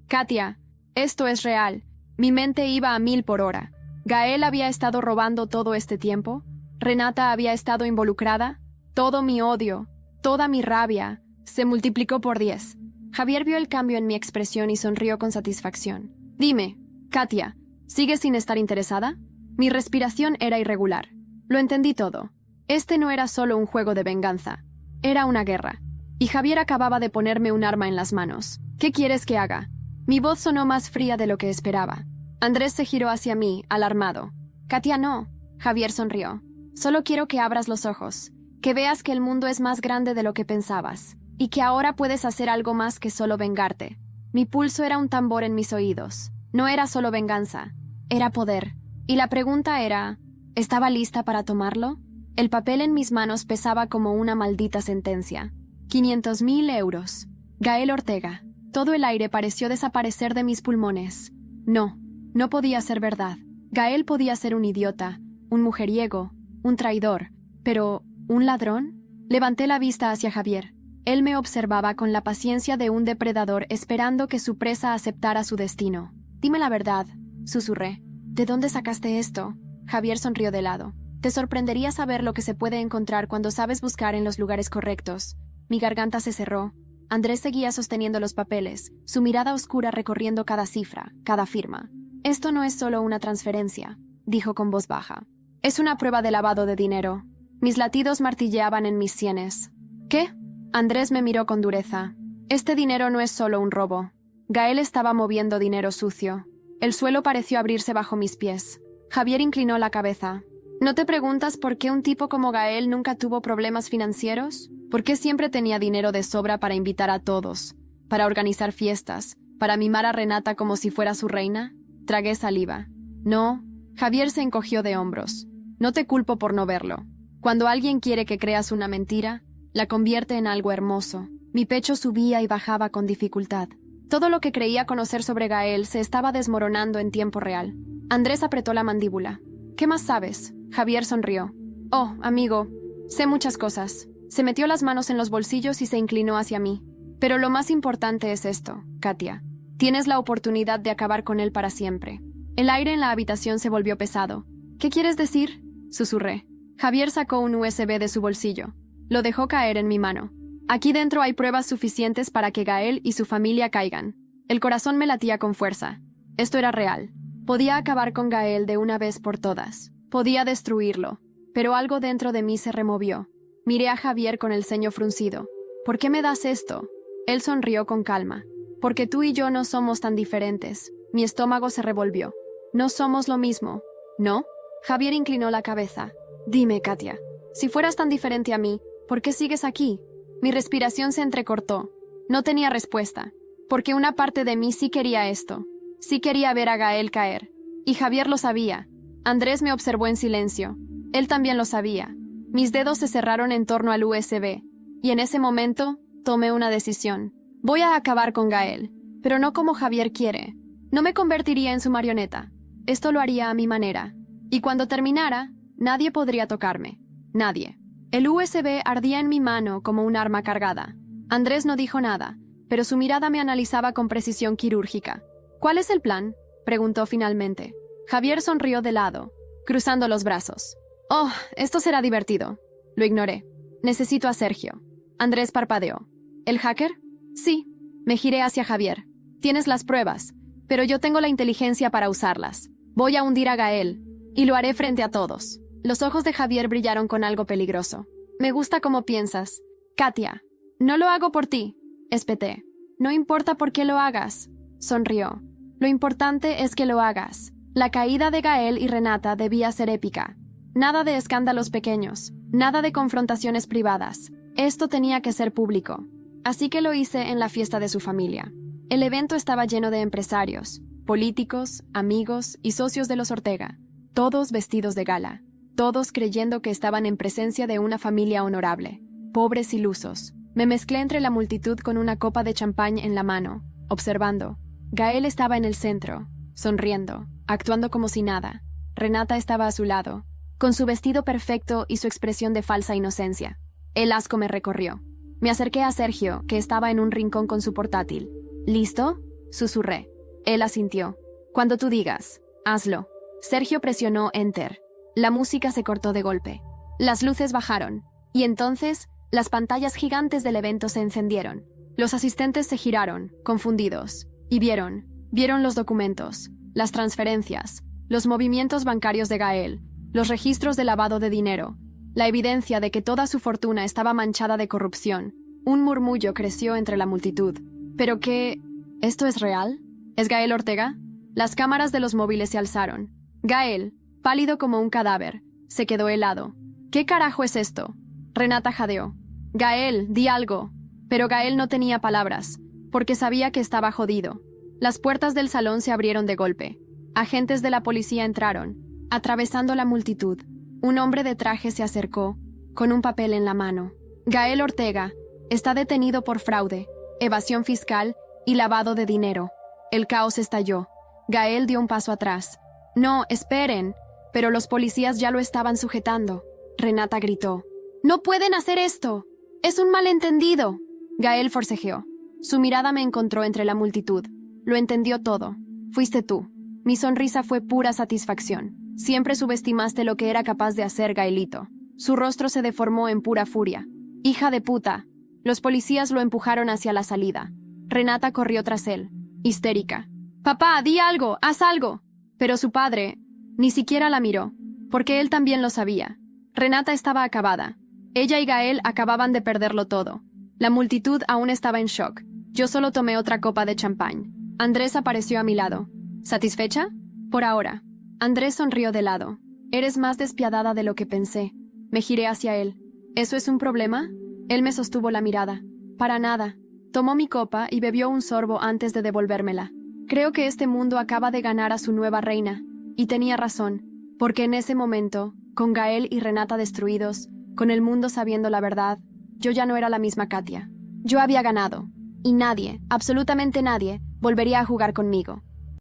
Katia, esto es real. Mi mente iba a 1000 por hora. ¿Gael había estado robando todo este tiempo? ¿Renata había estado involucrada? Todo mi odio, toda mi rabia, se multiplicó por 10. Javier vio el cambio en mi expresión y sonrió con satisfacción. Dime, Katia, ¿sigues sin estar interesada? Mi respiración era irregular. Lo entendí todo. Este no era solo un juego de venganza. Era una guerra. Y Javier acababa de ponerme un arma en las manos. ¿Qué quieres que haga? Mi voz sonó más fría de lo que esperaba. Andrés se giró hacia mí, alarmado. Katia, no. Javier sonrió. Solo quiero que abras los ojos. Que veas que el mundo es más grande de lo que pensabas. Y que ahora puedes hacer algo más que solo vengarte. Mi pulso era un tambor en mis oídos. No era solo venganza. Era poder. Y la pregunta era, ¿estaba lista para tomarlo? El papel en mis manos pesaba como una maldita sentencia. 500.000 euros. Gael Ortega. Todo el aire pareció desaparecer de mis pulmones. No, no podía ser verdad. Gael podía ser un idiota, un mujeriego, un traidor. Pero, ¿un ladrón? Levanté la vista hacia Javier. Él me observaba con la paciencia de un depredador esperando que su presa aceptara su destino. Dime la verdad, susurré. ¿De dónde sacaste esto? Javier sonrió de lado. Te sorprendería saber lo que se puede encontrar cuando sabes buscar en los lugares correctos. Mi garganta se cerró. Andrés seguía sosteniendo los papeles, su mirada oscura recorriendo cada cifra, cada firma. Esto no es solo una transferencia, dijo con voz baja. Es una prueba de lavado de dinero. Mis latidos martilleaban en mis sienes. ¿Qué? Andrés me miró con dureza. Este dinero no es solo un robo. Gael estaba moviendo dinero sucio. El suelo pareció abrirse bajo mis pies. Javier inclinó la cabeza. ¿No te preguntas por qué un tipo como Gael nunca tuvo problemas financieros? ¿Por qué siempre tenía dinero de sobra para invitar a todos? ¿Para organizar fiestas? ¿Para mimar a Renata como si fuera su reina? Tragué saliva. No. Javier se encogió de hombros. No te culpo por no verlo. Cuando alguien quiere que creas una mentira, la convierte en algo hermoso. Mi pecho subía y bajaba con dificultad. Todo lo que creía conocer sobre Gael se estaba desmoronando en tiempo real. Andrés apretó la mandíbula. ¿Qué más sabes? Javier sonrió. Oh, amigo, sé muchas cosas. Se metió las manos en los bolsillos y se inclinó hacia mí. Pero lo más importante es esto, Katia. Tienes la oportunidad de acabar con él para siempre. El aire en la habitación se volvió pesado. ¿Qué quieres decir? Susurré. Javier sacó un USB de su bolsillo. Lo dejó caer en mi mano. Aquí dentro hay pruebas suficientes para que Gael y su familia caigan. El corazón me latía con fuerza. Esto era real. Podía acabar con Gael de una vez por todas. Podía destruirlo. Pero algo dentro de mí se removió. Miré a Javier con el ceño fruncido. ¿Por qué me das esto? Él sonrió con calma. Porque tú y yo no somos tan diferentes. Mi estómago se revolvió. No somos lo mismo, ¿no? Javier inclinó la cabeza. Dime, Katia, si fueras tan diferente a mí, ¿por qué sigues aquí? Mi respiración se entrecortó. No tenía respuesta. Porque una parte de mí sí quería esto. Sí quería ver a Gael caer. Y Javier lo sabía. Andrés me observó en silencio. Él también lo sabía. Mis dedos se cerraron en torno al USB. Y en ese momento, tomé una decisión. Voy a acabar con Gael, pero no como Javier quiere. No me convertiría en su marioneta. Esto lo haría a mi manera. Y cuando terminara, nadie podría tocarme. Nadie. El USB ardía en mi mano como un arma cargada. Andrés no dijo nada, pero su mirada me analizaba con precisión quirúrgica. ¿Cuál es el plan?, preguntó finalmente. Javier sonrió de lado, cruzando los brazos. Oh, esto será divertido. Lo ignoré. Necesito a Sergio. Andrés parpadeó. ¿El hacker? Sí. Me giré hacia Javier. Tienes las pruebas, pero yo tengo la inteligencia para usarlas. Voy a hundir a Gael, y lo haré frente a todos. Los ojos de Javier brillaron con algo peligroso. Me gusta cómo piensas. Katia. No lo hago por ti. Espeté. No importa por qué lo hagas. Sonrió. Lo importante es que lo hagas. La caída de Gael y Renata debía ser épica. Nada de escándalos pequeños. Nada de confrontaciones privadas. Esto tenía que ser público. Así que lo hice en la fiesta de su familia. El evento estaba lleno de empresarios, políticos, amigos y socios de los Ortega. Todos vestidos de gala. Todos creyendo que estaban en presencia de una familia honorable. Pobres ilusos. Me mezclé entre la multitud con una copa de champán en la mano, observando. Gael estaba en el centro, sonriendo, actuando como si nada. Renata estaba a su lado, con su vestido perfecto y su expresión de falsa inocencia. El asco me recorrió. Me acerqué a Sergio, que estaba en un rincón con su portátil. ¿Listo?, susurré. Él asintió. Cuando tú digas, hazlo. Sergio presionó Enter. La música se cortó de golpe. Las luces bajaron, y entonces las pantallas gigantes del evento se encendieron. Los asistentes se giraron, confundidos, y vieron los documentos, las transferencias, los movimientos bancarios de Gael, los registros de lavado de dinero, la evidencia de que toda su fortuna estaba manchada de corrupción. Un murmullo creció entre la multitud. ¿Pero qué? ¿Esto es real? ¿Es Gael Ortega? Las cámaras de los móviles se alzaron. Gael, pálido como un cadáver, se quedó helado. ¿Qué carajo es esto? Renata jadeó. Gael, di algo. Pero Gael no tenía palabras, porque sabía que estaba jodido. Las puertas del salón se abrieron de golpe. Agentes de la policía entraron, atravesando la multitud. Un hombre de traje se acercó, con un papel en la mano. Gael Ortega está detenido por fraude, evasión fiscal y lavado de dinero. El caos estalló. Gael dio un paso atrás. No, esperen. Pero los policías ya lo estaban sujetando. Renata gritó. ¡No pueden hacer esto! ¡Es un malentendido! Gael forcejeó. Su mirada me encontró entre la multitud. Lo entendió todo. Fuiste tú. Mi sonrisa fue pura satisfacción. Siempre subestimaste lo que era capaz de hacer Gaelito. Su rostro se deformó en pura furia. ¡Hija de puta! Los policías lo empujaron hacia la salida. Renata corrió tras él, histérica. «Papá, di algo, haz algo». Pero su padre ni siquiera la miró, porque él también lo sabía. Renata estaba acabada. Ella y Gael acababan de perderlo todo. La multitud aún estaba en shock. Yo solo tomé otra copa de champán. Andrés apareció a mi lado. ¿Satisfecha? Por ahora. Andrés sonrió de lado. Eres más despiadada de lo que pensé. Me giré hacia él. ¿Eso es un problema? Él me sostuvo la mirada. Para nada. Tomó mi copa y bebió un sorbo antes de devolvérmela. Creo que este mundo acaba de ganar a su nueva reina. Y tenía razón, porque en ese momento, con Gael y Renata destruidos, con el mundo sabiendo la verdad, yo ya no era la misma Katia. Yo había ganado. Y nadie, absolutamente nadie, volvería a jugar conmigo.